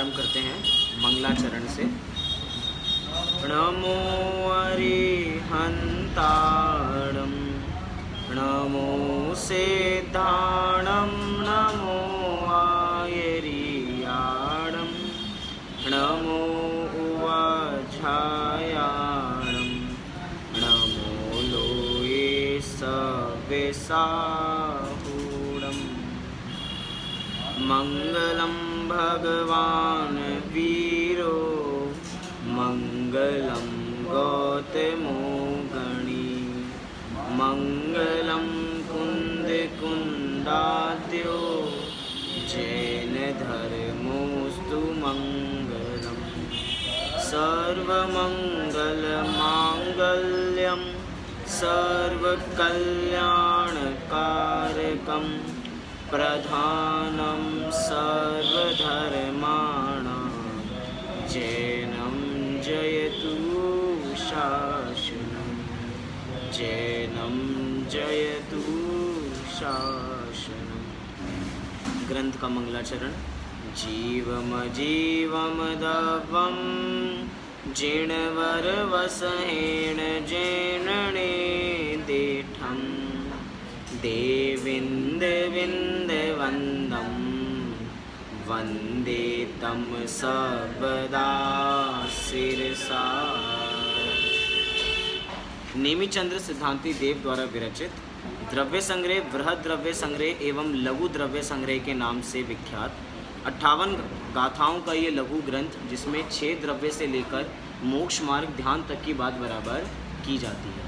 आरंभ करते हैं मंगलाचरण से। नमो अरिहंताणं नमो सिद्धाणं नमो आयर्याणं नमो उवाझायाणं नमो लोये सविसाहूणम्। मंगलं भगवान् वीरो मंगलं गौतमो गणी मंगलं कुन्दकुन्दाद्यो जैनधर्मोऽस्तु मंगलम्। सर्वमङ्गलमाङ्गल्यं सर्वकल्याणकारकं प्रधानं सर्वधर्माणां जैनं जयतु शासनं जैनं जयतु शासनं। ग्रंथ का मंगलाचरण। जीवम जीवम दवम जिणवरवसहेण जैनणे देठं देविन्दविन्दवन्दं वन्दे तं सर्वदा शिरसा। नेमिचंद्र सिद्धांती देव द्वारा विरचित द्रव्य संग्रह, बृहद द्रव्य संग्रह एवं लघु द्रव्य संग्रह के नाम से विख्यात 58 गाथाओं का ये लघु ग्रंथ, जिसमें 6 द्रव्य से लेकर मोक्ष मार्ग ध्यान तक की बात बराबर की जाती है।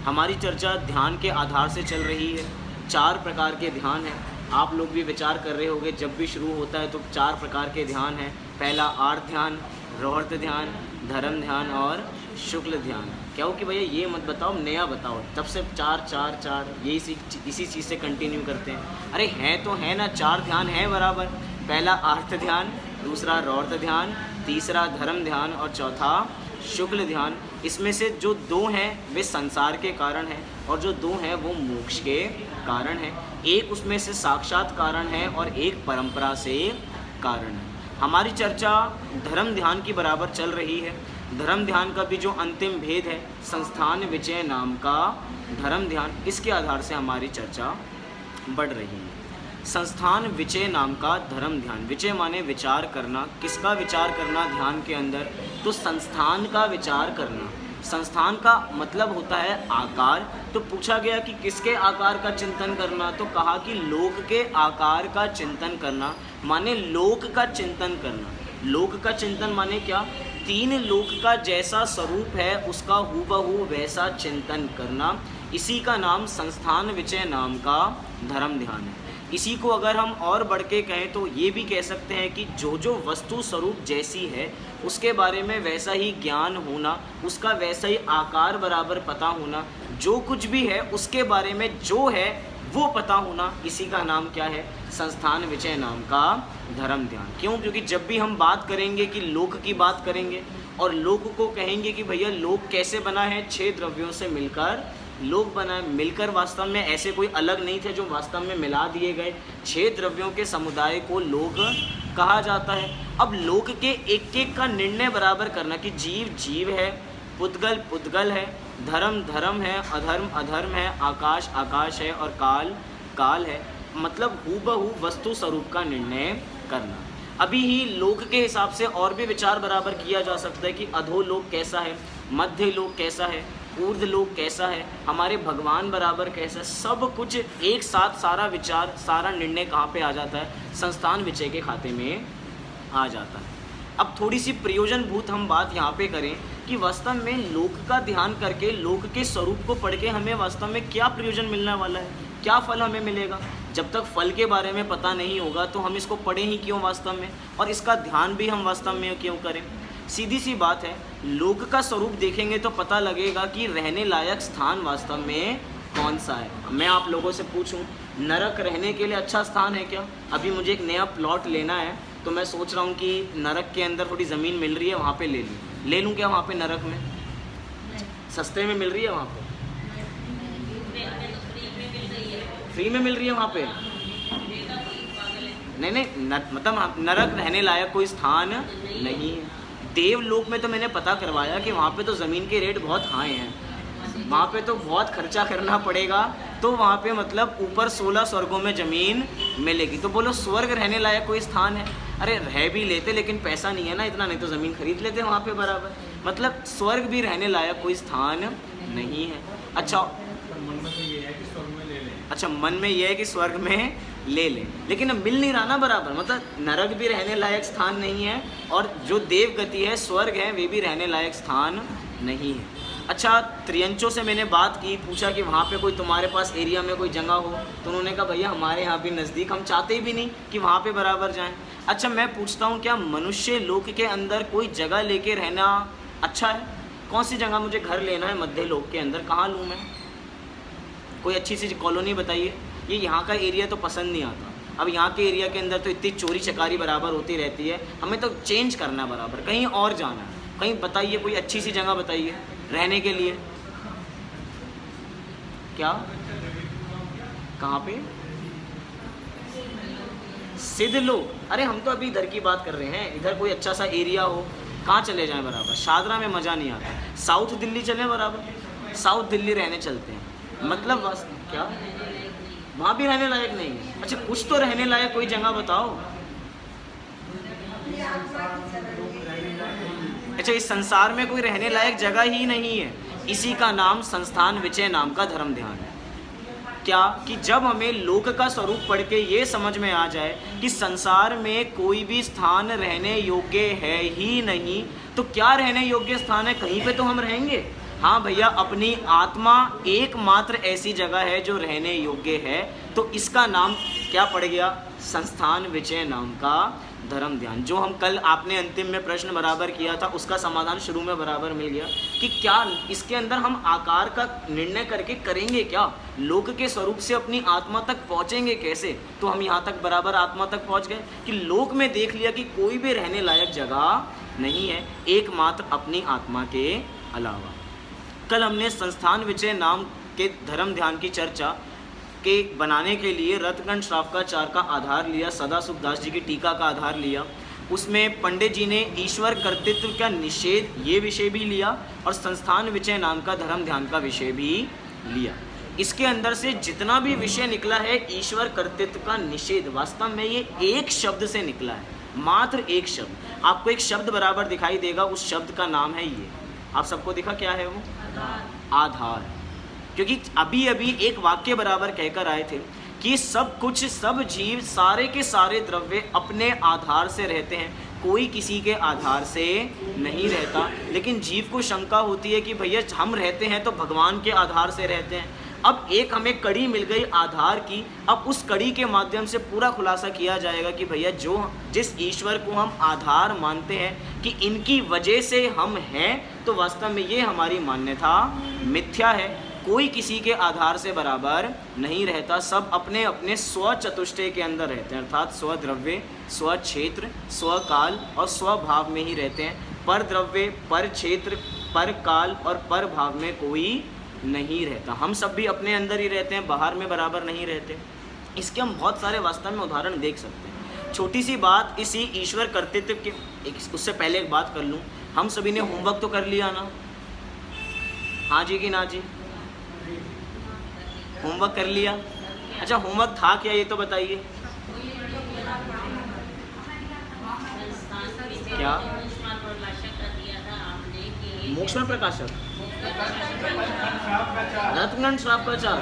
हमारी चर्चा ध्यान के आधार से चल रही है। 4 प्रकार के ध्यान हैं। आप लोग भी विचार कर रहे होंगे, जब भी शुरू होता है तो 4 प्रकार के ध्यान हैं। पहला आर्त ध्यान, रौर्त ध्यान, धर्म ध्यान और शुक्ल ध्यान। क्या हो कि भैया ये मत बताओ, नया बताओ, तब से 4 4 4 यही इसी चीज़ से कंटिन्यू करते हैं। अरे हैं तो है ना, 4 ध्यान हैं बराबर। पहला आर्त ध्यान, दूसरा रौर्त ध्यान, तीसरा धर्म ध्यान और चौथा शुक्ल ध्यान। इसमें से जो 2 हैं वे संसार के कारण हैं और जो 2 हैं वो मोक्ष के कारण हैं। एक उसमें से साक्षात कारण है और एक परंपरा से कारण है। हमारी चर्चा धर्म ध्यान की बराबर चल रही है। धर्म ध्यान का भी जो अंतिम भेद है संस्थान विचय नाम का धर्म ध्यान, इसके आधार से हमारी चर्चा बढ़ रही है। संस्थान विचय नाम का धर्म ध्यान। विचय माने विचार करना। किसका विचार करना ध्यान के अंदर? तो संस्थान का विचार करना। संस्थान का मतलब होता है आकार। तो पूछा गया कि किसके आकार का चिंतन करना, तो कहा कि लोक के आकार का चिंतन करना, माने लोक का चिंतन करना। लोक का चिंतन माने क्या? 3 लोक का जैसा स्वरूप है उसका हूबहू वैसा चिंतन करना। इसी का नाम संस्थान विचय नाम का धर्म ध्यान है। इसी को अगर हम और बढ़ के कहें तो ये भी कह सकते हैं कि जो जो वस्तु स्वरूप जैसी है उसके बारे में वैसा ही ज्ञान होना, उसका वैसा ही आकार बराबर पता होना, जो कुछ भी है उसके बारे में जो है वो पता होना, इसी का नाम क्या है? संस्थान विचय नाम का धर्म ध्यान। क्यों? क्योंकि जब भी हम बात करेंगे कि लोक की बात करेंगे और लोक को कहेंगे कि भैया लोक कैसे बना है, 6 द्रव्यों से मिलकर लोक बना है। मिलकर वास्तव में ऐसे कोई अलग नहीं थे जो वास्तव में मिला दिए गए। 6 द्रव्यों के समुदाय को लोक कहा जाता है। अब लोक के एक एक का निर्णय बराबर करना कि जीव जीव है, पुद्गल पुद्गल है, धर्म धर्म है, अधर्म अधर्म है, आकाश आकाश है और काल काल है, मतलब हूबहू वस्तु स्वरूप का निर्णय करना। अभी ही लोक के हिसाब से और भी विचार बराबर किया जा सकता है कि अधोलोक कैसा है, मध्य लोक कैसा है, ऊर्ध्व लोक कैसा है, हमारे भगवान बराबर कैसा है। सब कुछ एक साथ सारा विचार, सारा निर्णय कहाँ पे आ जाता है? संस्थान विचय के खाते में आ जाता है। अब थोड़ी सी प्रयोजनभूत हम बात यहाँ पे करें कि वास्तव में लोक का ध्यान करके, लोक के स्वरूप को पढ़ के हमें वास्तव में क्या प्रयोजन मिलने वाला है, क्या फल हमें मिलेगा। जब तक फल के बारे में पता नहीं होगा तो हम इसको पढ़ें ही क्यों वास्तव में, और इसका ध्यान भी हम वास्तव में क्यों करें। सीधी सी बात है, लोक का स्वरूप देखेंगे तो पता लगेगा कि रहने लायक स्थान वास्तव में कौन सा है। मैं आप लोगों से पूछूं, नरक रहने के लिए अच्छा स्थान है क्या? अभी मुझे एक नया प्लॉट लेना है तो मैं सोच रहा हूँ कि नरक के अंदर थोड़ी ज़मीन मिल रही है, वहाँ पे ले लूँ क्या? वहाँ पे नरक में सस्ते में मिल रही है, वहाँ पे फ्री में मिल रही है, वहाँ पे नहीं नहीं मतलब नरक रहने लायक कोई स्थान नहीं है। देवलोक में तो मैंने पता करवाया कि वहाँ पे तो ज़मीन के रेट बहुत हाई हैं, वहाँ पे तो बहुत खर्चा करना पड़ेगा, तो वहाँ पे मतलब ऊपर 16 स्वर्गों में ज़मीन मिलेगी। तो बोलो स्वर्ग रहने लायक कोई स्थान है? अरे रह भी लेते लेकिन पैसा नहीं है ना इतना, नहीं तो ज़मीन खरीद लेते वहाँ पे बराबर। मतलब स्वर्ग भी रहने लायक कोई स्थान नहीं है। अच्छा मन में ये है कि स्वर्ग में ले ले, लेकिन अब मिल नहीं रहा ना बराबर। मतलब नरक भी रहने लायक स्थान नहीं है और जो देव गति है स्वर्ग है वे भी रहने लायक स्थान नहीं है। अच्छा त्रियंचों से मैंने बात की, पूछा कि वहाँ पे कोई तुम्हारे पास एरिया में कोई जगह हो, तो उन्होंने कहा भैया हमारे यहाँ भी नज़दीक, हम चाहते भी नहीं कि वहाँ पे बराबर जाएं। अच्छा मैं पूछता हूँ क्या मनुष्य लोक के अंदर कोई जगह लेके रहना अच्छा है? कौन सी जगह मुझे घर लेना है मध्य लोक के अंदर, कहाँ लूँ मैं? कोई अच्छी सी कॉलोनी बताइए। ये यहाँ का एरिया तो पसंद नहीं आता, अब यहाँ के एरिया के अंदर तो इतनी चोरी चकारी बराबर होती रहती है, हमें तो चेंज करना बराबर, कहीं और जाना है। कहीं बताइए कोई अच्छी सी जगह बताइए रहने के लिए। क्या कहाँ पे? सिद्ध लोग? अरे हम तो अभी इधर की बात कर रहे हैं, इधर कोई अच्छा सा एरिया हो, कहाँ चले जाएं बराबर? शादरा में मज़ा नहीं आता, साउथ दिल्ली चलें बराबर, साउथ दिल्ली रहने चलते हैं। मतलब बस क्या वहाँ भी रहने लायक नहीं है? अच्छा कुछ तो रहने लायक कोई जगह बताओ। अच्छा इस संसार में कोई रहने लायक जगह ही नहीं है, इसी का नाम संस्थान विचय नाम का धर्म ध्यान है। क्या कि जब हमें लोक का स्वरूप पढ़ के ये समझ में आ जाए कि संसार में कोई भी स्थान रहने योग्य है ही नहीं, तो क्या रहने योग्य स्थान है? कहीं पे तो हम रहेंगे। हाँ भैया अपनी आत्मा एकमात्र ऐसी जगह है जो रहने योग्य है, तो इसका नाम क्या पड़ गया? संस्थान विचय नाम का धर्म ध्यान। जो हम कल आपने अंतिम में प्रश्न बराबर किया था उसका समाधान शुरू में बराबर मिल गया कि क्या इसके अंदर हम आकार का निर्णय करके करेंगे क्या? लोक के स्वरूप से अपनी आत्मा तक पहुँचेंगे कैसे? तो हम यहाँ तक बराबर आत्मा तक पहुँच गए कि लोक में देख लिया कि कोई भी रहने लायक जगह नहीं है एकमात्र अपनी आत्मा के अलावा। कल हमने संस्थान विचय नाम के धर्म ध्यान की चर्चा के बनाने के लिए रत्नगण श्रावकाचार का आधार लिया, सदा सुखदास जी की टीका का आधार लिया, उसमें पंडित जी ने ईश्वर कर्तृत्व का निषेध ये विषय भी लिया और संस्थान विचय नाम का धर्म ध्यान का विषय भी लिया। इसके अंदर से जितना भी विषय निकला है ईश्वर कर्तृत्व का निषेध, वास्तव में ये एक शब्द से निकला है, मात्र एक शब्द। आपको एक शब्द बराबर दिखाई देगा, उस शब्द का नाम है ये, आप सबको दिखा क्या है वो? आधार। क्योंकि अभी अभी एक वाक्य बराबर कहकर आए थे कि सब कुछ, सब जीव, सारे के सारे द्रव्य अपने आधार से रहते हैं, कोई किसी के आधार से नहीं रहता। लेकिन जीव को शंका होती है कि भैया हम रहते हैं तो भगवान के आधार से रहते हैं। अब एक हमें कड़ी मिल गई आधार की, अब उस कड़ी के माध्यम से पूरा खुलासा किया जाएगा कि भैया जिस ईश्वर को हम आधार मानते हैं कि इनकी वजह से हम हैं, तो वास्तव में ये हमारी मान्यता मिथ्या है। कोई किसी के आधार से बराबर नहीं रहता, सब अपने अपने स्व चतुष्टय के अंदर रहते हैं, अर्थात स्व द्रव्य, स्व क्षेत्र, स्व काल और स्व भाव में ही रहते हैं। पर द्रव्य, पर क्षेत्र, पर काल और पर भाव में कोई नहीं रहता। हम सब भी अपने अंदर ही रहते हैं, बाहर में बराबर नहीं रहते। इसके हम बहुत सारे वास्तव में उदाहरण देख सकते हैं। छोटी सी बात इसी ईश्वर कर्तृत्व के, उससे पहले एक बात कर लूँ, हम सभी ने होमवर्क तो कर लिया ना? हाँ जी कि ना जी? होमवर्क कर लिया? अच्छा होमवर्क था क्या ये तो बताइए। क्या? मोक्षण प्रकाशक, रत्नगण श्रावकाचार।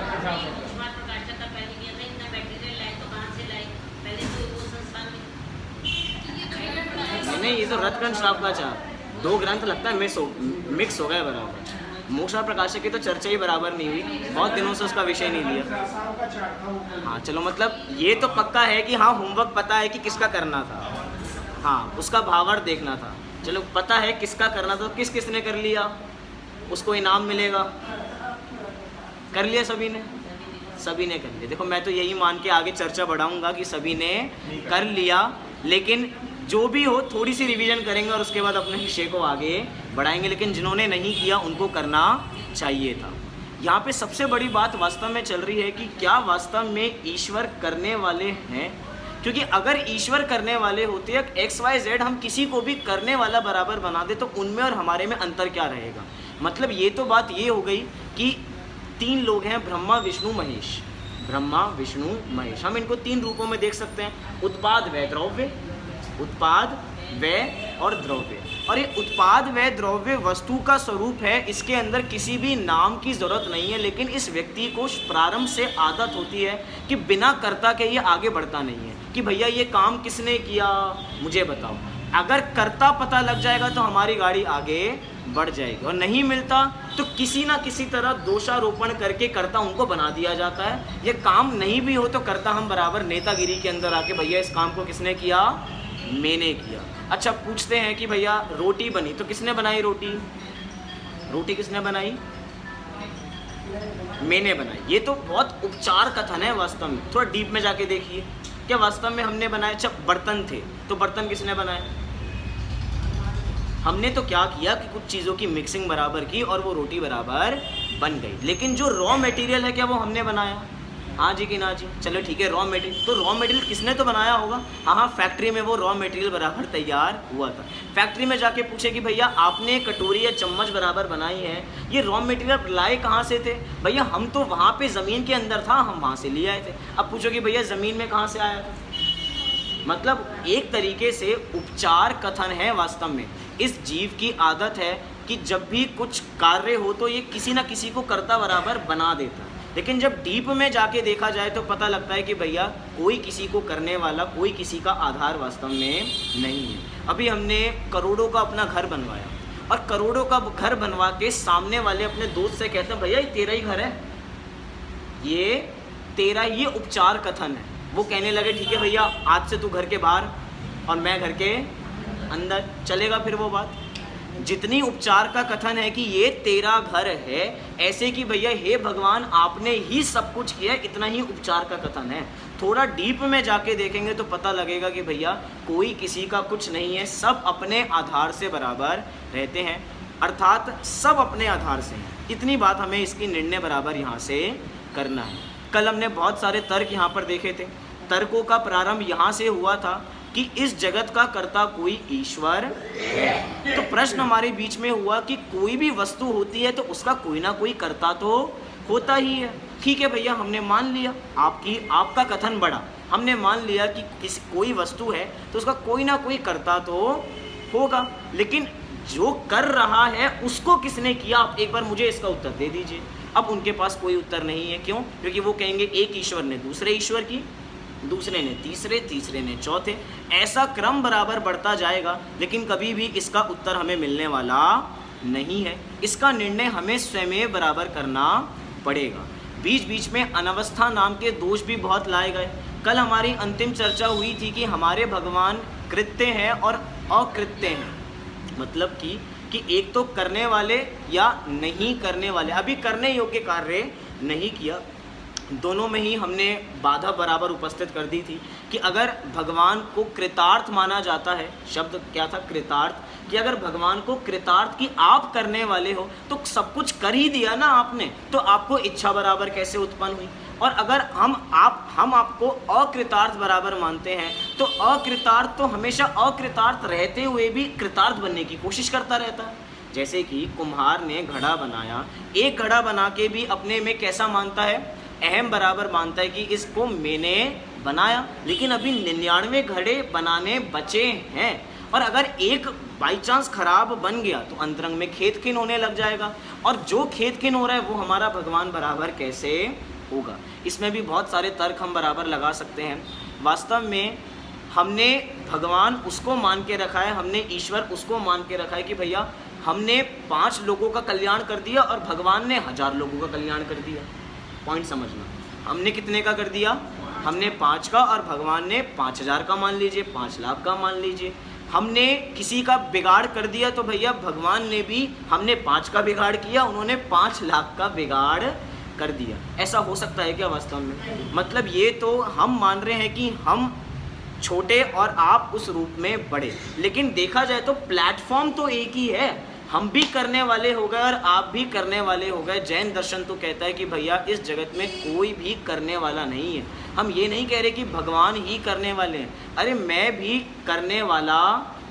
नहीं ये तो रत्नगण श्रावकाचार दो ग्रंथ लगता है मिक्स हो गया बराबर। मोक्षण प्रकाशक की तो चर्चा ही बराबर नहीं हुई, बहुत दिनों से उसका विषय नहीं लिया। हाँ चलो मतलब ये तो पक्का है कि हाँ होमवर्क पता है कि किसका करना था, हाँ उसका भावार्थ देखना था। चलो पता है किसका करना था, तो किसने कर लिया उसको इनाम मिलेगा। कर लिया सभी ने? सभी ने कर लिया। देखो मैं तो यही मान के आगे चर्चा बढ़ाऊंगा कि सभी ने कर लिया, लेकिन जो भी हो थोड़ी सी रिवीजन करेंगे और उसके बाद अपने विषय को आगे बढ़ाएंगे। लेकिन जिन्होंने नहीं किया उनको करना चाहिए था। यहाँ पे सबसे बड़ी बात वास्तव में चल रही है कि क्या वास्तव में ईश्वर करने वाले हैं क्योंकि अगर ईश्वर करने वाले होते हैं एक्स वाई जेड, हम किसी को भी करने वाला बराबर बना दे तो उनमें और हमारे में अंतर क्या रहेगा। मतलब ये तो बात ये हो गई कि 3 लोग हैं, ब्रह्मा विष्णु महेश। ब्रह्मा विष्णु महेश, हम इनको 3 रूपों में देख सकते हैं, उत्पाद व द्रव्य, उत्पाद व और द्रव्य। और ये उत्पाद व द्रव्य वस्तु का स्वरूप है, इसके अंदर किसी भी नाम की ज़रूरत नहीं है, लेकिन इस व्यक्ति को प्रारंभ से आदत होती है कि बिना कर्ता के ये आगे बढ़ता नहीं है कि भैया ये काम किसने किया मुझे बताओ। अगर कर्ता पता लग जाएगा तो हमारी गाड़ी आगे बढ़ जाएगी, और नहीं मिलता तो किसी ना किसी तरह दोषारोपण करके कर्ता उनको बना दिया जाता है। ये काम नहीं भी हो तो कर्ता हम बराबर नेतागिरी के अंदर आके भैया इस काम को किसने किया, मैंने किया। अच्छा पूछते हैं कि भैया रोटी बनी तो किसने बनाई रोटी, रोटी किसने बनाई, मैंने बनाई। ये तो बहुत उपचार कथन है वास्तव में, थोड़ा डीप में जाके देखिए क्या वास्तव में हमने बनाए। जब बर्तन थे तो बर्तन किसने बनाए, हमने तो क्या किया कि कुछ चीज़ों की मिक्सिंग बराबर की और वो रोटी बराबर बन गई। लेकिन जो रॉ मटेरियल है क्या वो हमने बनाया, हाँ जी कि ना जी, चलो ठीक है रॉ मटेरियल, तो रॉ मटेरियल किसने तो बनाया होगा, हाँ फैक्ट्री में वो रॉ मटेरियल बराबर तैयार हुआ था। फैक्ट्री में जाके पूछे कि भैया आपने कटोरी या चम्मच बराबर बनाई है, ये रॉ मटेरियल लाए कहाँ से थे, भैया हम तो वहाँ पे ज़मीन के अंदर था, हम वहाँ से ले आए थे। अब पूछो कि भैया ज़मीन में कहाँ से आया था। मतलब एक तरीके से उपचार कथन है वास्तव में। इस जीव की आदत है कि जब भी कुछ कार्य हो तो ये किसी न किसी को कर्ता बराबर बना देता है, लेकिन जब डीप में जाके देखा जाए तो पता लगता है कि भैया कोई किसी को करने वाला, कोई किसी का आधार वास्तव में नहीं है। अभी हमने करोड़ों का अपना घर बनवाया और करोड़ों का घर बनवा के सामने वाले अपने दोस्त से कहते हैं भैया ये तेरा ही घर है, ये तेरा, ये उपचार कथन है। वो कहने लगे ठीक है भैया आज से तू घर के बाहर और मैं घर के अंदर, चलेगा फिर वो बात। जितनी उपचार का कथन है कि ये तेरा घर है, ऐसे कि भैया हे भगवान आपने ही सब कुछ किया, इतना ही उपचार का कथन है। थोड़ा डीप में जाके देखेंगे तो पता लगेगा कि भैया कोई किसी का कुछ नहीं है, सब अपने आधार से बराबर रहते हैं, अर्थात सब अपने आधार से हैं। इतनी बात हमें इसकी निर्णय बराबर यहाँ से करना है। कल हमने बहुत सारे तर्क यहाँ पर देखे थे। तर्कों का प्रारंभ यहाँ से हुआ था कि इस जगत का कर्ता कोई ईश्वर है। तो प्रश्न हमारे बीच में हुआ कि कोई भी वस्तु होती है तो उसका कोई ना कोई कर्ता तो होता ही है। ठीक है भैया हमने मान लिया, आपका कथन बढ़ा, हमने मान लिया कि कोई वस्तु है तो उसका कोई ना कोई कर्ता तो होगा, लेकिन जो कर रहा है उसको किसने किया, आप एक बार मुझे इसका उत्तर दे दीजिए। अब उनके पास कोई उत्तर नहीं है, क्यों? क्योंकि वो कहेंगे एक ईश्वर ने दूसरे ईश्वर की, दूसरे ने तीसरे, तीसरे ने चौथे, ऐसा क्रम बराबर बढ़ता जाएगा, लेकिन कभी भी इसका उत्तर हमें मिलने वाला नहीं है। इसका निर्णय हमें स्वयं बराबर करना पड़ेगा। बीच बीच में अनवस्था नाम के दोष भी बहुत लाए गए। कल हमारी अंतिम चर्चा हुई थी कि हमारे भगवान कृत्य हैं और अकृत्य हैं, मतलब कि एक तो करने वाले या नहीं करने वाले। अभी करने योग्य कार्य नहीं किया, दोनों में ही हमने बाधा बराबर उपस्थित कर दी थी कि अगर भगवान को कृतार्थ माना जाता है, शब्द क्या था कृतार्थ, कि अगर भगवान को कृतार्थ की आप करने वाले हो तो सब कुछ कर ही दिया ना आपने, तो आपको इच्छा बराबर कैसे उत्पन्न हुई। और अगर हम आपको अकृतार्थ बराबर मानते हैं तो अकृतार्थ तो हमेशा अकृतार्थ रहते हुए भी कृतार्थ बनने की कोशिश करता रहता है। जैसे कि कुम्हार ने घड़ा बनाया, एक घड़ा बना के भी अपने में कैसा मानता है, अहम बराबर मानता है कि इसको मैंने बनाया, लेकिन अभी 99 घड़े बनाने बचे हैं। और अगर एक बाई चांस खराब बन गया तो अंतरंग में खेत खिन होने लग जाएगा, और जो खेत खिन हो रहा है वो हमारा भगवान बराबर कैसे होगा। इसमें भी बहुत सारे तर्क हम बराबर लगा सकते हैं। वास्तव में हमने भगवान उसको मान के रखा है, हमने ईश्वर उसको मान के रखा है कि भैया हमने 5 लोगों का कल्याण कर दिया और भगवान ने 1000 लोगों का कल्याण कर दिया। पॉइंट समझना, हमने कितने का कर दिया, हमने 5 का, और भगवान ने 5000 का मान लीजिए, 5 लाख का मान लीजिए। हमने किसी का बिगाड़ कर दिया तो भैया भगवान ने भी, हमने 5 का बिगाड़ किया, उन्होंने 5 लाख का बिगाड़ कर दिया। ऐसा हो सकता है क्या वास्तव में? मतलब ये तो हम मान रहे हैं कि हम छोटे और आप उस रूप में बड़े, लेकिन देखा जाए तो प्लेटफॉर्म तो एक ही है। हम भी करने वाले हो गए और आप भी करने वाले हो गए। जैन दर्शन तो कहता है कि भैया इस जगत में कोई भी करने वाला नहीं है, हम ये नहीं कह रहे कि भगवान ही करने वाले हैं, अरे मैं भी करने वाला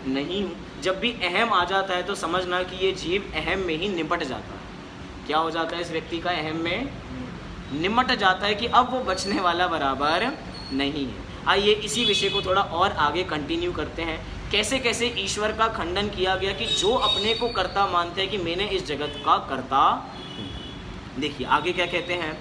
नहीं हूँ। जब भी अहम आ जाता है तो समझना कि ये जीव अहम में ही निपट जाता है। क्या हो जाता है इस व्यक्ति का? अहम में निमट जाता है कि अब वो बचने वाला बराबर नहीं है। आइए इसी विषय को थोड़ा और आगे कंटिन्यू करते हैं। कैसे कैसे ईश्वर का खंडन किया गया कि जो अपने को कर्ता मानते हैं कि मैंने इस जगत का कर्ता हूँ। देखिए आगे क्या कहते हैं।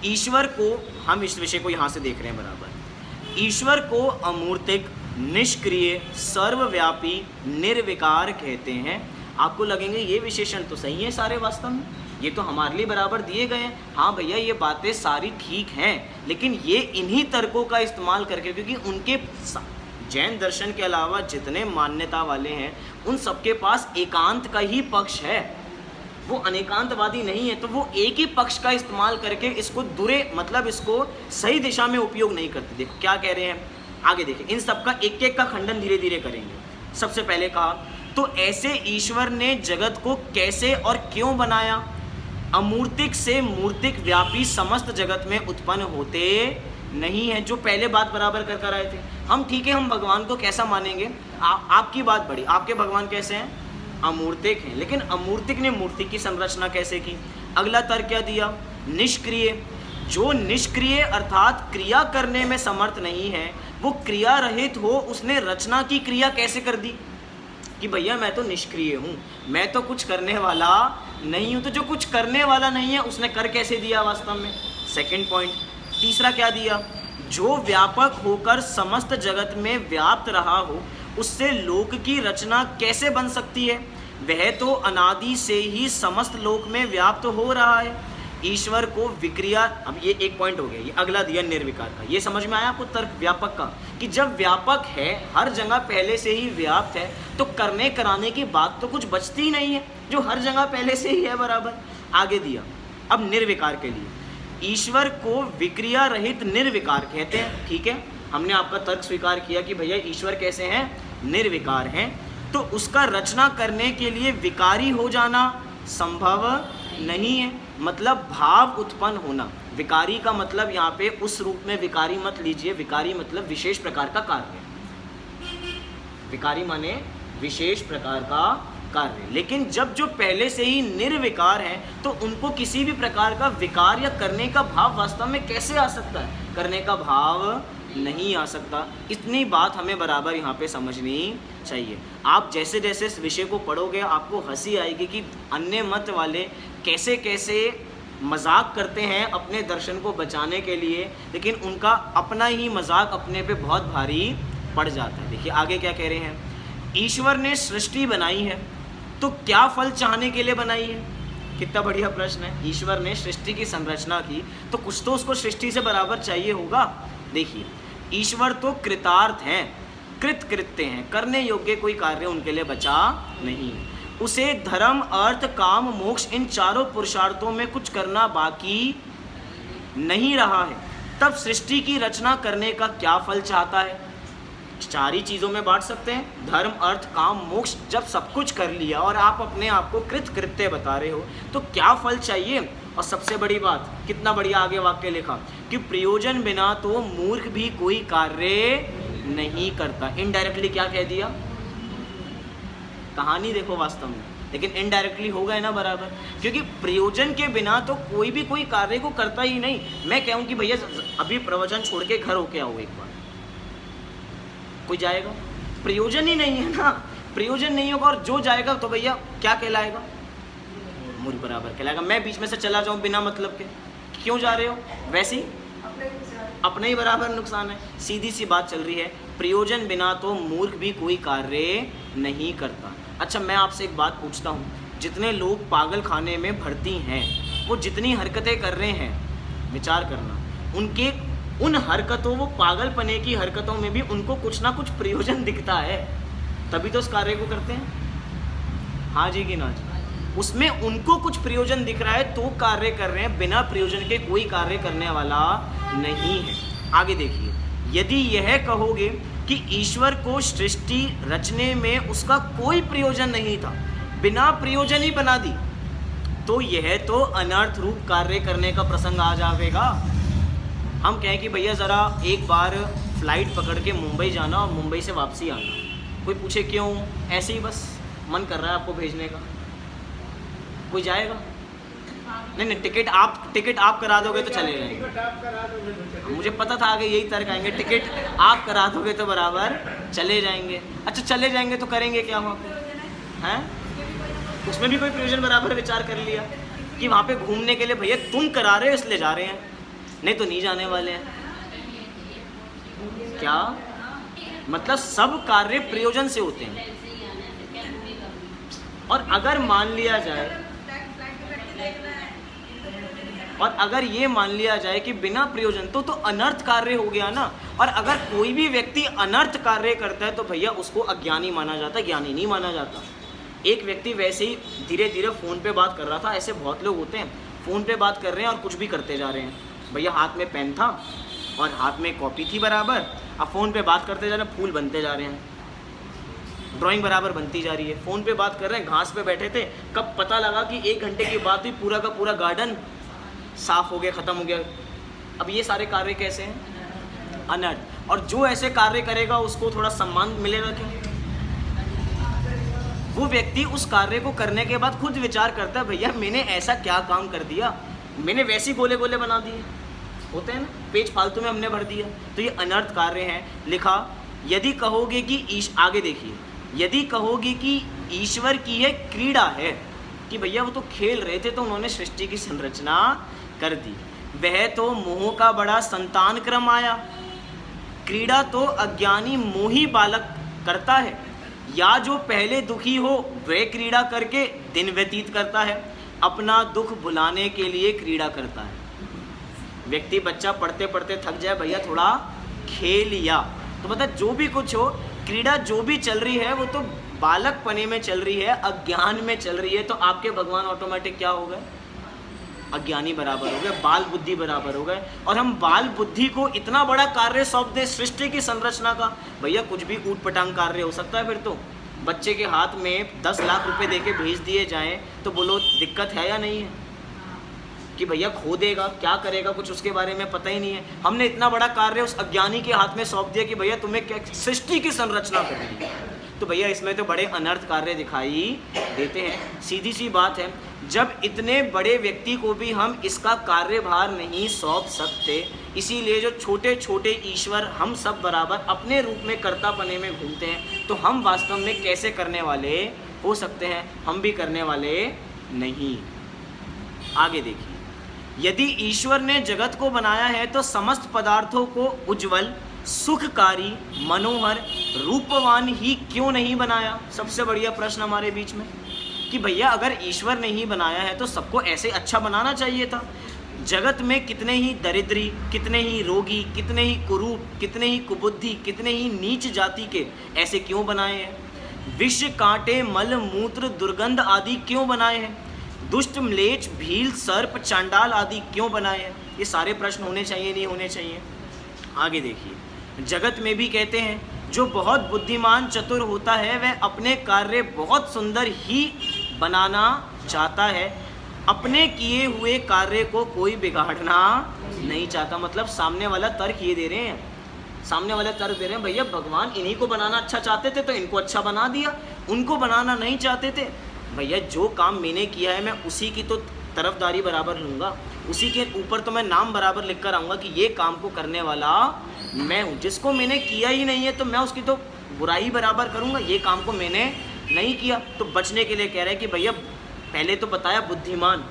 ईश्वर को, हम इस विषय को यहाँ से देख रहे हैं बराबर, ईश्वर को अमूर्तिक, निष्क्रिय, सर्वव्यापी, निर्विकार कहते हैं। आपको लगेंगे ये विशेषण तो सही है सारे, वास्तव में ये तो हमारे लिए बराबर दिए गए हैं। हाँ भैया ये बातें सारी ठीक हैं, लेकिन ये इन्हीं तर्कों का इस्तेमाल करके, क्योंकि उनके जैन दर्शन के अलावा जितने मान्यता वाले हैं उन सबके पास एकांत का ही पक्ष है, वो अनेकांतवादी नहीं है। तो वो एक ही पक्ष का इस्तेमाल करके इसको दुरे, मतलब इसको सही दिशा में उपयोग नहीं करते। देखो क्या कह रहे हैं आगे, देखिए इन सब का एक एक का खंडन धीरे धीरे करेंगे। सबसे पहले कहा तो ऐसे ईश्वर ने जगत को कैसे और क्यों बनाया? अमूर्तिक से मूर्तिक व्यापी समस्त जगत में उत्पन्न होते नहीं है। जो पहले बात बराबर कर कर आए थे हम, ठीक है हम भगवान को कैसा मानेंगे? आपकी बात बड़ी, आपके भगवान कैसे हैं? अमूर्तिक हैं। लेकिन अमूर्तिक ने मूर्ति की संरचना कैसे की? अगला तर्क क्या दिया? निष्क्रिय। जो निष्क्रिय अर्थात क्रिया करने में समर्थ नहीं है, वो क्रिया रहित हो, उसने रचना की क्रिया कैसे कर दी कि भैया मैं तो निष्क्रिय हूँ, मैं तो कुछ करने वाला नहीं हूँ। तो जो कुछ करने वाला नहीं है उसने कर कैसे दिया वास्तव में? Second point. तीसरा क्या दिया? जो व्यापक होकर समस्त जगत में व्याप्त रहा हो, उससे लोक की रचना कैसे बन सकती है? वह तो अनादि से ही समस्त लोक में व्याप्त हो रहा है। ईश्वर को विक्रिया, अब ये एक पॉइंट हो गया, ये अगला दिया निर्विकार का। ये समझ में आया आपको तर्क व्यापक का, कि जब व्यापक है, हर जगह पहले से ही व्याप्त है, तो करने कराने की बात तो कुछ बचती ही नहीं है, जो हर जगह पहले से ही है बराबर। आगे दिया अब निर्विकार के लिए, ईश्वर को विक्रिया रहित निर्विकार कहते हैं। ठीक है, हमने आपका तर्क स्वीकार किया कि भैया ईश्वर कैसे हैं? निर्विकार हैं। तो उसका रचना करने के लिए विकारी हो जाना संभव नहीं है, मतलब भाव उत्पन्न होना। विकारी का मतलब यहाँ पे उस रूप में विकारी मत लीजिए, विकारी मतलब विशेष प्रकार का कार्य, विकारी माने विशेष प्रकार का कार्य। लेकिन जब जो पहले से ही निर्विकार हैं तो उनको किसी भी प्रकार का विकार या करने का भाव वास्तव में कैसे आ सकता है? करने का भाव नहीं आ सकता। इतनी बात हमें बराबर यहाँ पे समझनी चाहिए। आप जैसे जैसे इस विषय को पढ़ोगे आपको हंसी आएगी कि अन्य मत वाले कैसे कैसे मजाक करते हैं अपने दर्शन को बचाने के लिए, लेकिन उनका अपना ही मजाक अपने पे बहुत भारी पड़ जाता है। देखिए आगे क्या कह रहे हैं, ईश्वर ने सृष्टि बनाई है तो क्या फल चाहने के लिए बनाई है? कितना बढ़िया प्रश्न है। ईश्वर ने सृष्टि की संरचना की तो कुछ तो उसको सृष्टि से बराबर चाहिए होगा। देखिए ईश्वर तो कृतार्थ हैं, कृतकृत्य हैं, करने योग्य कोई कार्य उनके लिए बचा नहीं। उसे धर्म, अर्थ, काम, मोक्ष इन चारों पुरुषार्थों में कुछ करना बाकी नहीं रहा है। तब सृष्टि की रचना करने का क्या फल चाहता है? चार ही चीज़ों में बांट सकते हैं, धर्म, अर्थ, काम, मोक्ष। जब सब कुछ कर लिया और आप अपने आप को कृतकृत्य बता रहे हो तो क्या फल चाहिए? और सबसे बड़ी बात, कितना बढ़िया आगे वाक्य लिखा कि प्रयोजन बिना तो मूर्ख भी कोई कार्य नहीं करता। इनडायरेक्टली क्या कह दिया? कहानी देखो वास्तव में, लेकिन इनडायरेक्टली हो गए ना बराबर, क्योंकि प्रयोजन के बिना तो कोई भी कोई कार्य को करता ही नहीं। मैं कहूँ कि भैया अभी प्रवचन छोड़ के घर होके आओ एक बार, कोई जाएगा? प्रयोजन ही नहीं है ना, प्रयोजन नहीं होगा और जो जाएगा तो भैया क्या कहलाएगा? मूर्ख बराबर कहलाएगा। मैं बीच में से चला जाऊं बिना मतलब के, क्यों जा रहे हो? वैसे ही अपने ही बराबर नुकसान है। सीधी सी बात चल रही है, प्रयोजन बिना तो मूर्ख भी कोई कार्य नहीं करता। अच्छा मैं आपसे एक बात पूछता हूँ, जितने लोग पागल खाने में भर्ती हैं वो जितनी हरकतें कर रहे हैं, विचार करना, उनके उन हरकतों, वो पागलपने की हरकतों में भी उनको कुछ ना कुछ प्रयोजन दिखता है, तभी तो उस कार्य को करते हैं। हाँ जी कि ना जी? उसमें उनको कुछ प्रयोजन दिख रहा है तो कार्य कर रहे हैं, बिना प्रयोजन के कोई कार्य करने वाला नहीं है। आगे देखिए, यदि यह कहोगे कि ईश्वर को सृष्टि रचने में उसका कोई प्रयोजन नहीं था, बिना प्रयोजन ही बना दी, तो यह तो अनर्थ रूप कार्य करने का प्रसंग आ जाएगा। हम कहें कि भैया ज़रा एक बार फ़्लाइट पकड़ के मुंबई जाना और मुंबई से वापसी आना, कोई पूछे क्यों, ऐसे ही बस मन कर रहा है आपको भेजने का, कोई जाएगा? नहीं, टिकट आप करा दोगे तो चले जाएंगे। मुझे पता था आगे यही तर्क आएंगे, टिकट आप करा दोगे तो बराबर चले जाएंगे। अच्छा चले जाएंगे तो करेंगे क्या वहाँ पे हैं? उसमें भी कोई प्रयोजन बराबर विचार कर लिया कि वहाँ पे घूमने के लिए भैया तुम करा रहे हो इसलिए जा रहे हैं, नहीं तो नहीं जाने वाले हैं। क्या मतलब सब कार्य प्रयोजन से होते हैं। और अगर मान लिया जाए ये मान लिया जाए कि बिना प्रयोजन तो अनर्थ कार्य हो गया ना। और अगर कोई भी व्यक्ति अनर्थ कार्य करता है तो भैया उसको अज्ञानी माना जाता है, ज्ञानी नहीं माना जाता। एक व्यक्ति वैसे ही धीरे धीरे फ़ोन पे बात कर रहा था, ऐसे बहुत लोग होते हैं फ़ोन पे बात कर रहे हैं और कुछ भी करते जा रहे हैं। भैया हाथ में पेन था और हाथ में कॉपी थी बराबर, अब फ़ोन पे बात करते जा रहे हैं, फूल बनते जा रहे हैं, ड्राइंग बराबर बनती जा रही है। फ़ोन पे बात कर रहे हैं, घास पे बैठे थे, कब पता लगा कि 1 घंटे की बात हुई, पूरा का पूरा गार्डन साफ हो गया, ख़त्म हो गया। अब ये सारे कार्य कैसे हैं? अनर्थ। और जो ऐसे कार्य करेगा उसको थोड़ा सम्मान मिलेगा क्या? वो व्यक्ति उस कार्य को करने के बाद खुद विचार करता है भैया मैंने ऐसा क्या काम कर दिया, मैंने वैसी गोले गोले बना दिए, होते हैं ना, पेज फालतू में हमने भर दिया, तो ये अनर्थ कार्य है। लिखा यदि कहोगे कि आगे देखिए, यदि कहोगे कि ईश्वर की यह क्रीड़ा है कि भैया वो तो खेल रहे थे तो उन्होंने सृष्टि की संरचना कर दी, वह तो मोह का बड़ा संतान क्रम आया, क्रीड़ा तो अज्ञानी मोही बालक करता है, या जो पहले दुखी हो वह क्रीड़ा करके दिन व्यतीत करता है, अपना दुख भुलाने के लिए क्रीड़ा करता है। व्यक्ति बच्चा पढ़ते पढ़ते थक जाए, भैया थोड़ा खेल लिया, तो मतलब जो भी कुछ हो, क्रीड़ा जो भी चल रही है वो तो बालकपने में चल रही है, अज्ञान में चल रही है, तो आपके भगवान ऑटोमेटिक क्या हो गए? अज्ञानी बराबर हो गए, बाल बुद्धि बराबर हो गए। और हम बाल बुद्धि को इतना बड़ा कार्य सौंप दें सृष्टि की संरचना का, भैया कुछ भी ऊट पटांग कार्य हो सकता है। फिर तो बच्चे के हाथ में 10 लाख रुपए दे के भेज दिए जाएं तो बोलो दिक्कत है या नहीं है? कि भैया खो देगा, क्या करेगा, कुछ उसके बारे में पता ही नहीं है। हमने इतना बड़ा कार्य उस अज्ञानी के हाथ में सौंप दिया कि भैया तुम्हें क्या सृष्टि की संरचना करनी है, तो भैया इसमें तो बड़े अनर्थ कार्य दिखाई देते हैं। सीधी सी बात है, जब इतने बड़े व्यक्ति को भी हम इसका कार्यभार नहीं सौंप सकते, इसीलिए जो छोटे छोटे ईश्वर हम सब बराबर अपने रूप में कर्तापने में घूमते हैं, तो हम वास्तव में कैसे करने वाले हो सकते हैं? हम भी करने वाले नहीं। आगे देखिए, यदि ईश्वर ने जगत को बनाया है तो समस्त पदार्थों को उज्ज्वल, सुखकारी, मनोहर, रूपवान ही क्यों नहीं बनाया? सबसे बढ़िया प्रश्न हमारे बीच में कि भैया अगर ईश्वर ने ही बनाया है तो सबको ऐसे अच्छा बनाना चाहिए था। जगत में कितने ही दरिद्री, कितने ही रोगी, कितने ही कुरूप, कितने ही कुबुद्धि, कितने ही नीच जाति के ऐसे क्यों बनाए हैं? विष, कांटे, मल, मूत्र, दुर्गंध आदि क्यों बनाए हैं? दुष्ट, म्लेच्छ, भील, सर्प, चांडाल आदि क्यों बनाए हैं? ये सारे प्रश्न होने चाहिए, नहीं होने चाहिए? आगे देखिए, जगत में भी कहते हैं जो बहुत बुद्धिमान चतुर होता है वह अपने कार्य बहुत सुंदर ही बनाना चाहता है, अपने किए हुए कार्य को कोई बिगाड़ना नहीं चाहता। मतलब सामने वाला तर्क ये दे रहे हैं, भैया भगवान इन्हीं को बनाना अच्छा चाहते थे तो इनको अच्छा बना दिया, उनको बनाना नहीं चाहते थे, भैया जो काम मैंने किया है मैं उसी की तो तरफदारी बराबर लूँगा, उसी के ऊपर तो मैं नाम बराबर लिख कर आऊँगा कि ये काम को करने वाला मैं हूँ। जिसको मैंने किया ही नहीं है तो मैं उसकी तो बुराई बराबर करूँगा, ये काम को मैंने नहीं किया। तो बचने के लिए कह रहे हैं कि भैया पहले तो बताया बुद्धिमान,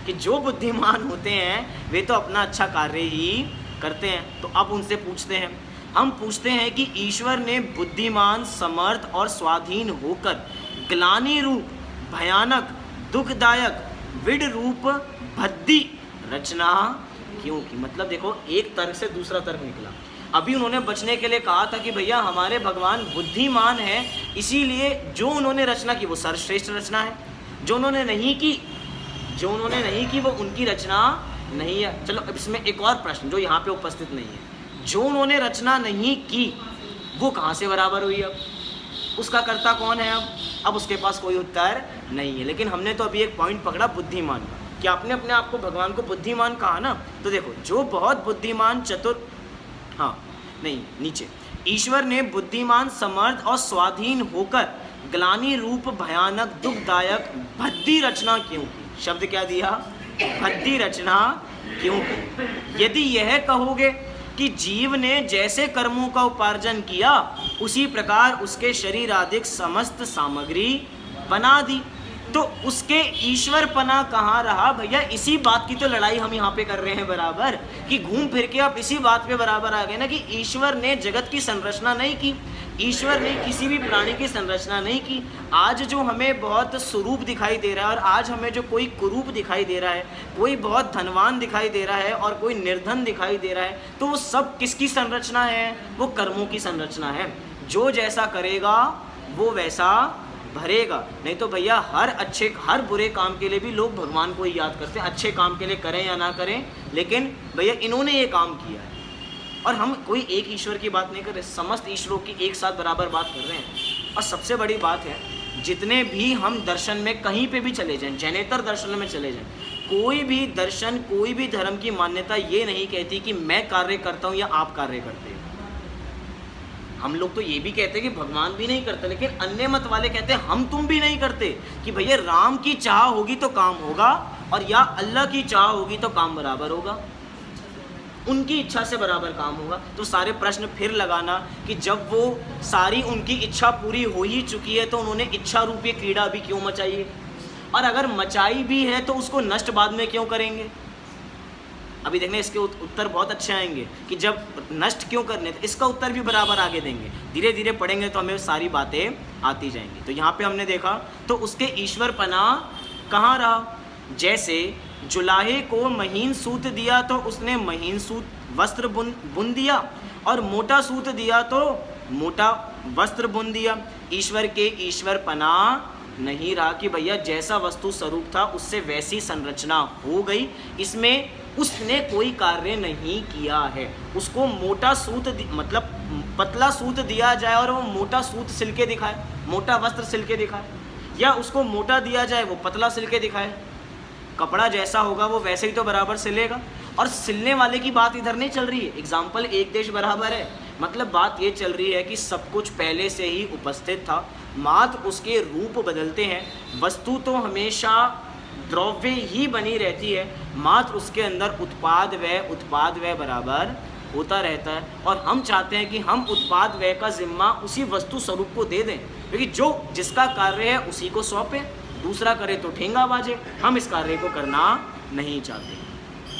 कि जो बुद्धिमान होते हैं वे तो अपना अच्छा कार्य ही करते हैं। तो अब उनसे हम पूछते हैं कि ईश्वर ने बुद्धिमान, समर्थ और स्वाधीन होकर ग्लानि रूप, भयानक, दुखदायक, विड रूप भद्दी रचना क्यों की? मतलब देखो, एक तर्क से दूसरा तर्क निकला। अभी उन्होंने बचने के लिए कहा था कि भैया हमारे भगवान बुद्धिमान है, इसीलिए जो उन्होंने रचना की वो सर्वश्रेष्ठ रचना है, जो उन्होंने नहीं की वो उनकी रचना नहीं है। चलो अब इसमें एक और प्रश्न जो यहाँ पे उपस्थित नहीं है, जो उन्होंने रचना नहीं की वो कहाँ से बराबर हुई? अब उसका कर्ता कौन है? अब उसके पास कोई उत्तर नहीं है। लेकिन हमने तो अभी एक पॉइंट पकड़ा बुद्धिमान का, कि आपने अपने आप को भगवान को बुद्धिमान कहा ना, तो देखो जो बहुत बुद्धिमान चतुर, हाँ नहीं नीचे, ईश्वर ने बुद्धिमान समर्थ और स्वाधीन होकर ग्लानि रूप भयानक दुखदायक भद्दी रचना क्यों की। शब्द क्या दिया, भद्दी रचना क्यों की। यदि यह कहोगे कि जीव ने जैसे कर्मों का उपार्जन किया उसी प्रकार उसके शरीर आदि समस्त सामग्री बना दी, तो उसके ईश्वर पना कहाँ रहा भैया। इसी बात की तो लड़ाई हम यहाँ पे कर रहे हैं बराबर, कि घूम फिर के आप इसी बात पे बराबर आ गए ना कि ईश्वर ने जगत की संरचना नहीं की, ईश्वर ने किसी भी प्राणी की संरचना नहीं की। आज जो हमें बहुत स्वरूप दिखाई दे रहा है और आज हमें जो कोई कुरूप दिखाई दे रहा है, कोई बहुत धनवान दिखाई दे रहा है और कोई निर्धन दिखाई दे रहा है, तो वो सब किसकी संरचना है, वो कर्मों की संरचना है। जो जैसा करेगा वो वैसा भरेगा। नहीं तो भैया हर बुरे काम के लिए भी लोग भगवान को ही याद करते हैं, अच्छे काम के लिए करें या ना करें, लेकिन भैया इन्होंने ये काम किया है। और हम कोई एक ईश्वर की बात नहीं कर रहे, समस्त ईश्वरों की एक साथ बराबर बात कर रहे हैं। और सबसे बड़ी बात है, जितने भी हम दर्शन में कहीं पे भी चले जाएं, जैनेतर दर्शन में चले जाएं, कोई भी दर्शन कोई भी धर्म की मान्यता ये नहीं कहती कि मैं कार्य करता हूँ या आप कार्य करते हो। हम लोग तो ये भी कहते हैं कि भगवान भी नहीं करते, लेकिन अन्य मत वाले कहते हैं हम तुम भी नहीं करते, कि भैया राम की चाह होगी तो काम होगा और या अल्लाह की चाह होगी तो काम बराबर होगा, उनकी इच्छा से बराबर काम होगा। तो सारे प्रश्न फिर लगाना कि जब वो सारी उनकी इच्छा पूरी हो ही चुकी है तो उन्होंने इच्छा रूपी क्रीड़ा अभी क्यों मचाई है, और अगर मचाई भी है तो उसको नष्ट बाद में क्यों करेंगे। अभी देखने इसके उत्तर बहुत अच्छे आएंगे कि जब नष्ट क्यों करने, तो इसका उत्तर भी बराबर आगे देंगे। धीरे धीरे पढ़ेंगे तो हमें सारी बातें आती जाएंगी। तो यहाँ पे हमने देखा तो उसके ईश्वर पना कहाँ रहा। जैसे जुलाहे को महीन सूत दिया तो उसने महीन सूत वस्त्र बुन दिया, और मोटा सूत दिया तो मोटा वस्त्र बुन दिया। ईश्वर के ईश्वर पना नहीं रहा कि भैया जैसा वस्तु स्वरूप था उससे वैसी संरचना हो गई, इसमें उसने कोई कार्य नहीं किया है। उसको मोटा सूत मतलब पतला सूत दिया जाए और वो मोटा सूत सिल के दिखाए, मोटा वस्त्र सिल के दिखाए, या उसको मोटा दिया जाए वो पतला सिल के दिखाए, कपड़ा जैसा होगा वो वैसे ही तो बराबर सिलेगा। और सिलने वाले की बात इधर नहीं चल रही है, एग्जाम्पल एक देश बराबर है, मतलब बात ये चल रही है कि सब कुछ पहले से ही उपस्थित था, मात्र उसके रूप बदलते हैं। वस्तु तो हमेशा द्रव्य ही बनी रहती है, मात्र उसके अंदर उत्पाद व्यय बराबर होता रहता है। और हम चाहते हैं कि हम उत्पाद व्यय का जिम्मा उसी वस्तु स्वरूप को दे दें, क्योंकि जो जिसका कार्य है उसी को सौंपें, दूसरा करे तो ठेंगा बाजे। हम इस कार्य को करना नहीं चाहते।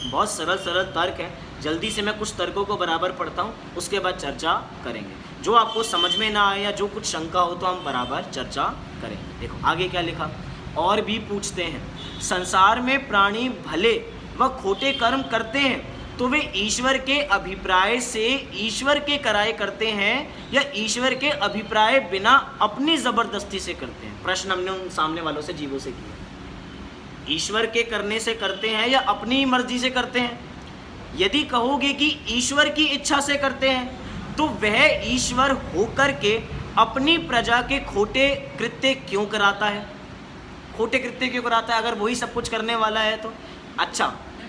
बहुत सरल सरल तर्क है, जल्दी से मैं कुछ तर्कों को बराबर पढ़ता हूँ, उसके बाद चर्चा करेंगे। जो आपको समझ में ना आए या जो कुछ शंका हो तो हम बराबर चर्चा करेंगे। देखो आगे क्या लिखा, और भी पूछते हैं, संसार में प्राणी भले व खोटे कर्म करते हैं तो वे ईश्वर के अभिप्राय से ईश्वर के कराए करते हैं या ईश्वर के अभिप्राय बिना अपनी ज़बरदस्ती से करते हैं। प्रश्न हमने उन सामने वालों से जीवों से किया, ईश्वर के करने से करते हैं या अपनी मर्जी से करते हैं। यदि कहोगे कि ईश्वर की इच्छा से करते हैं तो वह ईश्वर होकर के अपनी प्रजा के खोटे कृत्य क्यों कराता है, खोटे कृत्य क्यों कराता है अगर वही सब कुछ करने वाला है तो। अच्छा,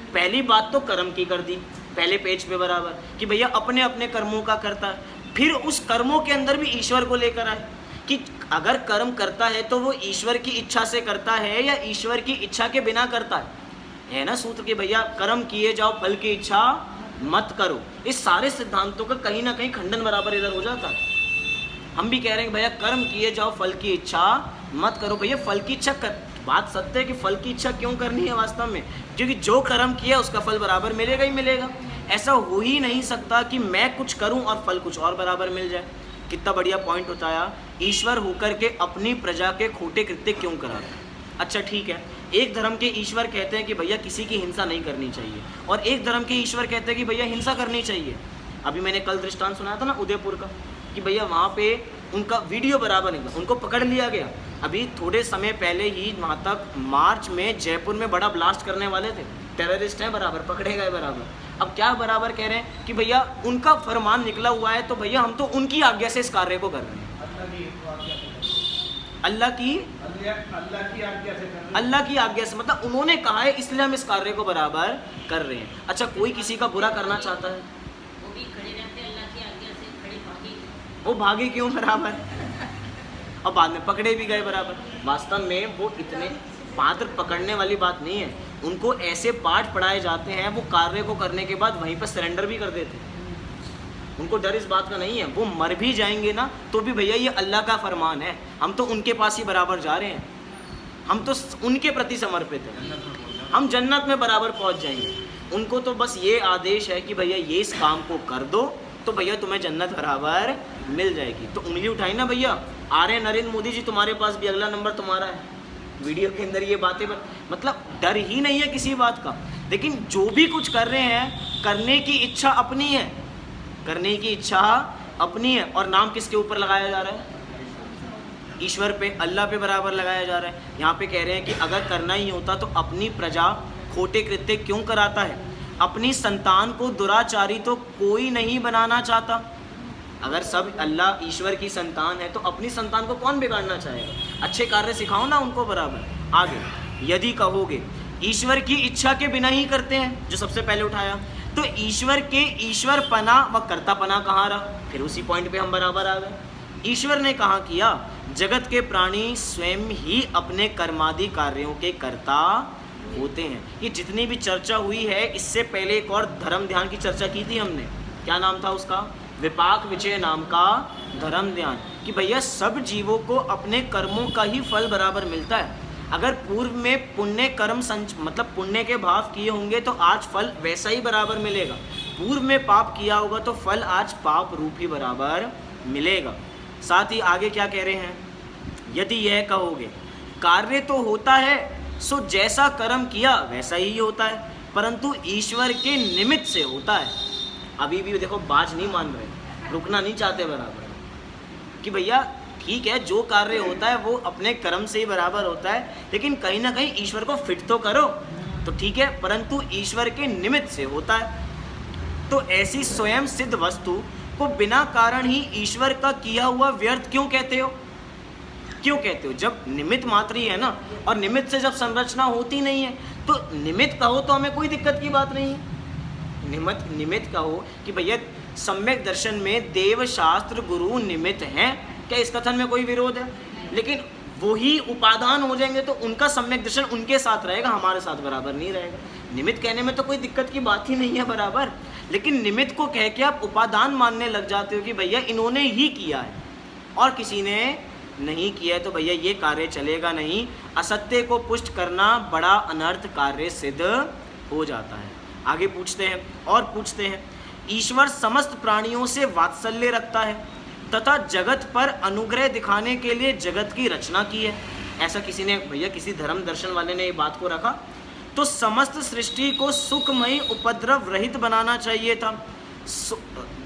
पहली बात तो कर्म की कर दी पहले पेज पे बराबर कि भैया अपने अपने कर्मों का करता है, फिर उस कर्मों के अंदर भी ईश्वर को लेकर आए कि अगर कर्म करता है तो वो ईश्वर की इच्छा से करता है या ईश्वर की इच्छा के बिना करता है ना सूत्र कि भैया कर्म किए जाओ फल की इच्छा मत करो। इस सारे सिद्धांतों का कहीं ना कहीं खंडन बराबर इधर हो जाता है। हम भी कह रहे हैं भैया कर्म किए जाओ फल की इच्छा मत करो। भैया फल की इच्छा बात सत्य है कि फल की इच्छा क्यों करनी है वास्तव में, क्योंकि जो कर्म किया उसका फल बराबर मिलेगा ही मिलेगा। ऐसा हो ही नहीं सकता कि मैं कुछ करूं और फल कुछ और बराबर मिल जाए। कितना बढ़िया पॉइंट बताया, ईश्वर होकर के अपनी प्रजा के खोटे कृत्य क्यों कराता है। अच्छा ठीक है, एक धर्म के ईश्वर कहते हैं कि भैया किसी की हिंसा नहीं करनी चाहिए, और एक धर्म के ईश्वर कहते हैं कि भैया हिंसा करनी चाहिए। अभी मैंने कल दृष्टांत सुनाया था ना उदयपुर का, कि भैया वहाँ पे उनका वीडियो बराबर निकला, उनको पकड़ लिया गया। अभी थोड़े समय पहले ही वहाँ तक मार्च में जयपुर में बड़ा ब्लास्ट करने वाले थे, टेररिस्ट हैं बराबर, पकड़े गए बराबर। अब क्या बराबर कह रहे हैं कि भैया उनका फरमान निकला हुआ है तो भैया हम तो उनकी आज्ञा से इस कार्य को कर रहे हैं। अल्लाह की भैया अल्लाह की आज्ञा से कर रहे हैं। अल्लाह की आज्ञा से, मतलब उन्होंने कहा है इसलिए हम इस कार्य को बराबर कर रहे हैं। अच्छा, कोई किसी का बुरा करना चाहता है, वो भी खड़े रहते हैं अल्लाह की आज्ञा से, खड़े भागी। वो भागे क्यों बराबर, और बाद में पकड़े भी गए बराबर। वास्तव में वो इतने पात्र पकड़ने वाली बात नहीं है, उनको ऐसे पाठ पढ़ाए जाते हैं, वो कार्य को करने के बाद वहीं पर सरेंडर भी कर देते हैं। उनको डर इस बात का नहीं है, वो मर भी जाएंगे ना तो भी भैया ये अल्लाह का फरमान है, हम तो उनके पास ही बराबर जा रहे हैं, हम तो उनके प्रति समर्पित हैं, हम जन्नत में बराबर पहुंच जाएंगे। उनको तो बस ये आदेश है कि भैया ये इस काम को कर दो तो भैया तुम्हें जन्नत बराबर मिल जाएगी। तो उंगली उठाई ना भैया, आ रहे नरेंद्र मोदी जी तुम्हारे पास भी, अगला नंबर तुम्हारा है। वीडियो के अंदर ये बातें मतलब डर ही नहीं है किसी बात का। लेकिन जो भी कुछ कर रहे हैं करने की इच्छा अपनी है, करने की इच्छा अपनी है, और नाम किसके ऊपर लगाया जा रहा है, ईश्वर पे, अल्लाह पे बराबर लगाया जा रहा है। यहाँ पे कह रहे हैं कि अगर करना ही होता तो अपनी प्रजा खोटे कृत्य क्यों कराता है, अपनी संतान को दुराचारी तो कोई नहीं बनाना चाहता। अगर सब अल्लाह ईश्वर की संतान है तो अपनी संतान को कौन बिगाड़ना चाहेगा, अच्छे कार्य सिखाओ ना उनको बराबर। आगे, यदि कहोगे ईश्वर की इच्छा के बिना ही करते हैं, जो सबसे पहले उठाया, तो ईश्वर के ईश्वर पना व कर्ता पना कहाँ रहा, फिर उसी पॉइंट पे हम बराबर आ गए। ईश्वर ने कहा किया, जगत के प्राणी स्वयं ही अपने कर्मादि कार्यों के कर्ता होते हैं। ये जितनी भी चर्चा हुई है, इससे पहले एक और धर्म ध्यान की चर्चा की थी हमने, क्या नाम था उसका, विपाक विजय नाम का धर्म ध्यान, कि भैया सब जीवों को अपने कर्मों का ही फल बराबर मिलता है। अगर पूर्व में पुण्य कर्म मतलब पुण्य के भाव किए होंगे तो आज फल वैसा ही बराबर मिलेगा, पूर्व में पाप किया होगा तो फल आज पाप रूप ही बराबर मिलेगा। साथ ही आगे क्या कह रहे हैं, यदि यह कहोगे कार्य तो होता है सो जैसा कर्म किया वैसा ही होता है, परंतु ईश्वर के निमित्त से होता है। अभी भी देखो बाज नहीं मान रहे, रुकना नहीं चाहते बराबर, कि भैया ठीक है जो कार्य होता है वो अपने कर्म से ही बराबर होता है, लेकिन कहीं ना कहीं ईश्वर को फिट तो करो, तो ठीक है, परंतु ईश्वर के निमित्त से होता है। तो ऐसी स्वयं सिद्ध वस्तु को बिना कारण ही ईश्वर का किया हुआ व्यर्थ क्यों कहते हो, क्यों कहते हो, जब निमित्त मात्र ही है ना, और निमित्त से जब संरचना होती नहीं है तो निमित्त कहो तो हमें कोई दिक्कत की बात नहीं है। निमित्त कहो कि भैया सम्यक दर्शन में देव शास्त्र गुरु निमित्त हैं, क्या इस कथन में कोई विरोध है, लेकिन वो ही उपादान हो जाएंगे तो उनका सम्यक दर्शन उनके साथ रहेगा, हमारे साथ बराबर नहीं रहेगा। निमित्त कहने में तो कोई दिक्कत की बात ही नहीं है बराबर, लेकिन निमित्त को कह के आप उपादान मानने लग जाते हो कि भैया इन्होंने ही किया है और किसी ने नहीं किया है, तो भैया ये कार्य चलेगा नहीं। असत्य को पुष्ट करना बड़ा अनर्थ कार्य सिद्ध हो जाता है। आगे पूछते हैं और पूछते हैं, ईश्वर समस्त प्राणियों से वात्सल्य रखता है तथा जगत पर अनुग्रह दिखाने के लिए जगत की रचना की है। ऐसा किसी ने, भैया किसी धर्म दर्शन वाले ने ये बात को रखा, तो समस्त सृष्टि को सुखमयी उपद्रव रहित बनाना चाहिए था।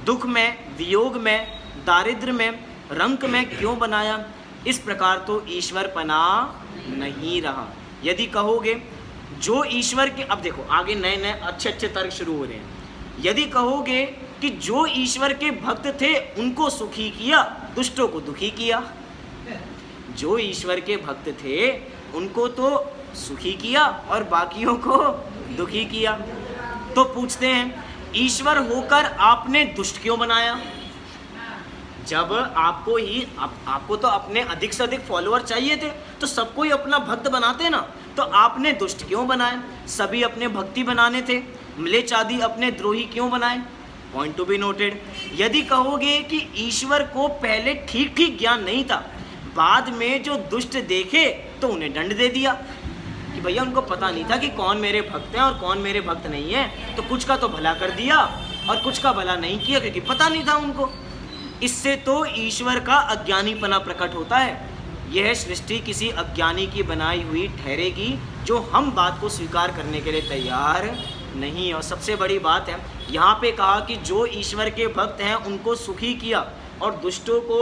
दुख में, वियोग में, दारिद्र्य में, रंक में क्यों बनाया, इस प्रकार तो ईश्वर पना नहीं रहा। यदि कहोगे जो ईश्वर के, अब देखो आगे नए नए अच्छे अच्छे तर्क शुरू हो रहे हैं। यदि कहोगे कि जो ईश्वर के भक्त थे उनको सुखी किया, दुष्टों को दुखी किया, जो ईश्वर के भक्त थे उनको तो सुखी किया और बाकियों को दुखी किया। तो पूछते हैं, ईश्वर होकर आपने दुष्ट क्यों बनाया? जब आपको तो अपने अधिक से अधिक फॉलोअर चाहिए थे तो सबको ही अपना भक्त बनाते ना, तो आपने दुष्ट क्यों बनाए? सभी अपने भक्ति बनाने थे, म्लेच्छ आदि अपने द्रोही क्यों बनाए? Point to be noted. यदि कहोगे कि ईश्वर को पहले ठीक ठीक ज्ञान नहीं था, बाद में जो दुष्ट देखे तो उन्हें दंड दे दिया, कि भैया उनको पता नहीं था कि कौन मेरे भक्त हैं और कौन मेरे भक्त नहीं है, तो कुछ का तो भला कर दिया और कुछ का भला नहीं किया क्योंकि पता नहीं था उनको। इससे तो ईश्वर का अज्ञानीपना प्रकट होता है। यह सृष्टि किसी अज्ञानी की बनाई हुई ठहरेगी जो हम बात को स्वीकार करने के लिए तैयार नहीं। और सबसे बड़ी बात है, यहाँ पे कहा कि जो ईश्वर के भक्त हैं उनको सुखी किया और दुष्टों को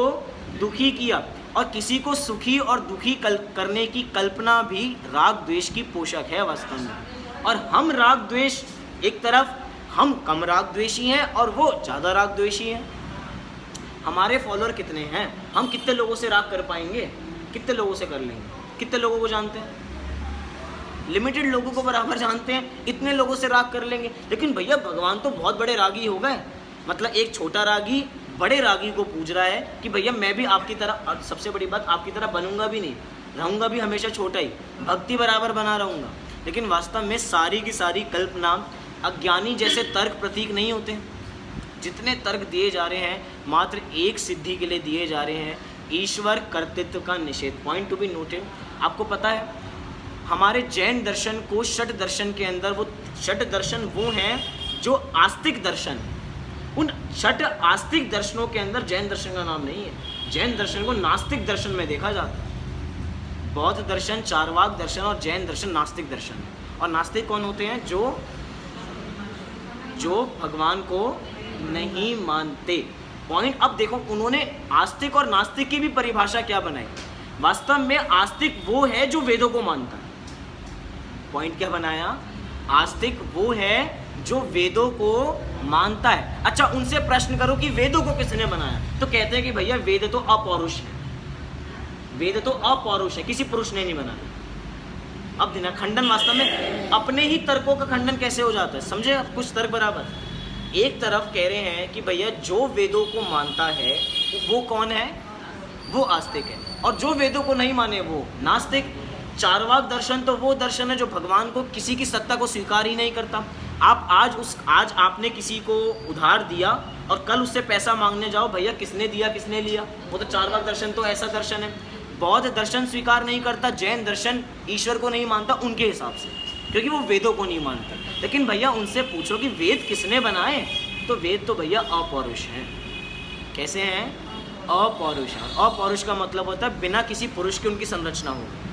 दुखी किया, और किसी को सुखी और दुखी करने की कल्पना भी राग द्वेष की पोषक है वास्तव में। और हम राग द्वेष, एक तरफ हम कम राग द्वेषी हैं और वो ज़्यादा राग द्वेषी हैं। हमारे फॉलोअर कितने हैं, हम कितने लोगों से राग कर पाएंगे, कितने लोगों से कर लेंगे? कितने लोगों को जानते हैं? लिमिटेड लोगों को बराबर जानते हैं, इतने लोगों से राग कर लेंगे। लेकिन भैया भगवान तो बहुत बड़े रागी हो गए, मतलब एक छोटा रागी बड़े रागी को पूछ रहा है कि भैया मैं भी आपकी तरह, और सबसे बड़ी बात आपकी तरह बनूंगा भी नहीं, रहूंगा भी हमेशा छोटा ही, भक्ति बराबर बना रहूंगा। लेकिन वास्तव में सारी की सारी कल्पना अज्ञानी जैसे तर्क प्रतीक नहीं होते। जितने तर्क दिए जा रहे हैं मात्र एक सिद्धि के लिए दिए जा रहे हैं, ईश्वर कर्तृत्व का निषेध। Point to be noted. आपको पता है हमारे जैन दर्शन को षट दर्शन के अंदर, वो षट दर्शन वो हैं जो आस्तिक दर्शन है। उन षट आस्तिक दर्शनों के अंदर जैन दर्शन का नाम नहीं है। जैन दर्शन को नास्तिक दर्शन में देखा जाता है। बौद्ध दर्शन चारवाक दर्शन और जैन दर्शन नास्तिक दर्शन है। और नास्तिक कौन होते हैं? जो भगवान को नहीं मानते। पॉइंट अब देखो, उन्होंने आस्तिक और नास्तिक की भी परिभाषा क्या बनाई। वास्तव में आस्तिक वो है जो वेदों को मानता है। पॉइंट क्या बनाया? आस्तिक वो है जो वेदों को मानता है। अच्छा, उनसे प्रश्न करो कि वेदों को किसने बनाया, तो कहते हैं कि भैया वेद तो अपौरुष है, वेद तो अपौरुष है, किसी पुरुष ने नहीं बनाया। अब देखना खंडन वास्तव में अपने ही तर्कों का खंडन कैसे हो जाता है, समझे? अब कुछ तर्क बराबर। एक तरफ कह रहे हैं कि भैया जो वेदों को मानता है वो कौन है? वो आस्तिक है, और जो वेदों को नहीं माने वो नास्तिक। चारवाक दर्शन तो वो दर्शन है जो भगवान को, किसी की सत्ता को स्वीकार ही नहीं करता। आप आज आपने किसी को उधार दिया और कल उससे पैसा मांगने जाओ, भैया किसने दिया किसने लिया, वो तो चारवाक दर्शन तो ऐसा दर्शन है। बौद्ध दर्शन स्वीकार नहीं करता, जैन दर्शन ईश्वर को नहीं मानता उनके हिसाब से, क्योंकि वो वेदों को नहीं मानता। लेकिन भैया उनसे पूछो कि वेद किसने बनाए, तो वेद तो भैया अपौरुष हैं। कैसे हैं? अपौरुष। अपौरुष का मतलब होता है बिना किसी पुरुष के उनकी संरचना हो गई।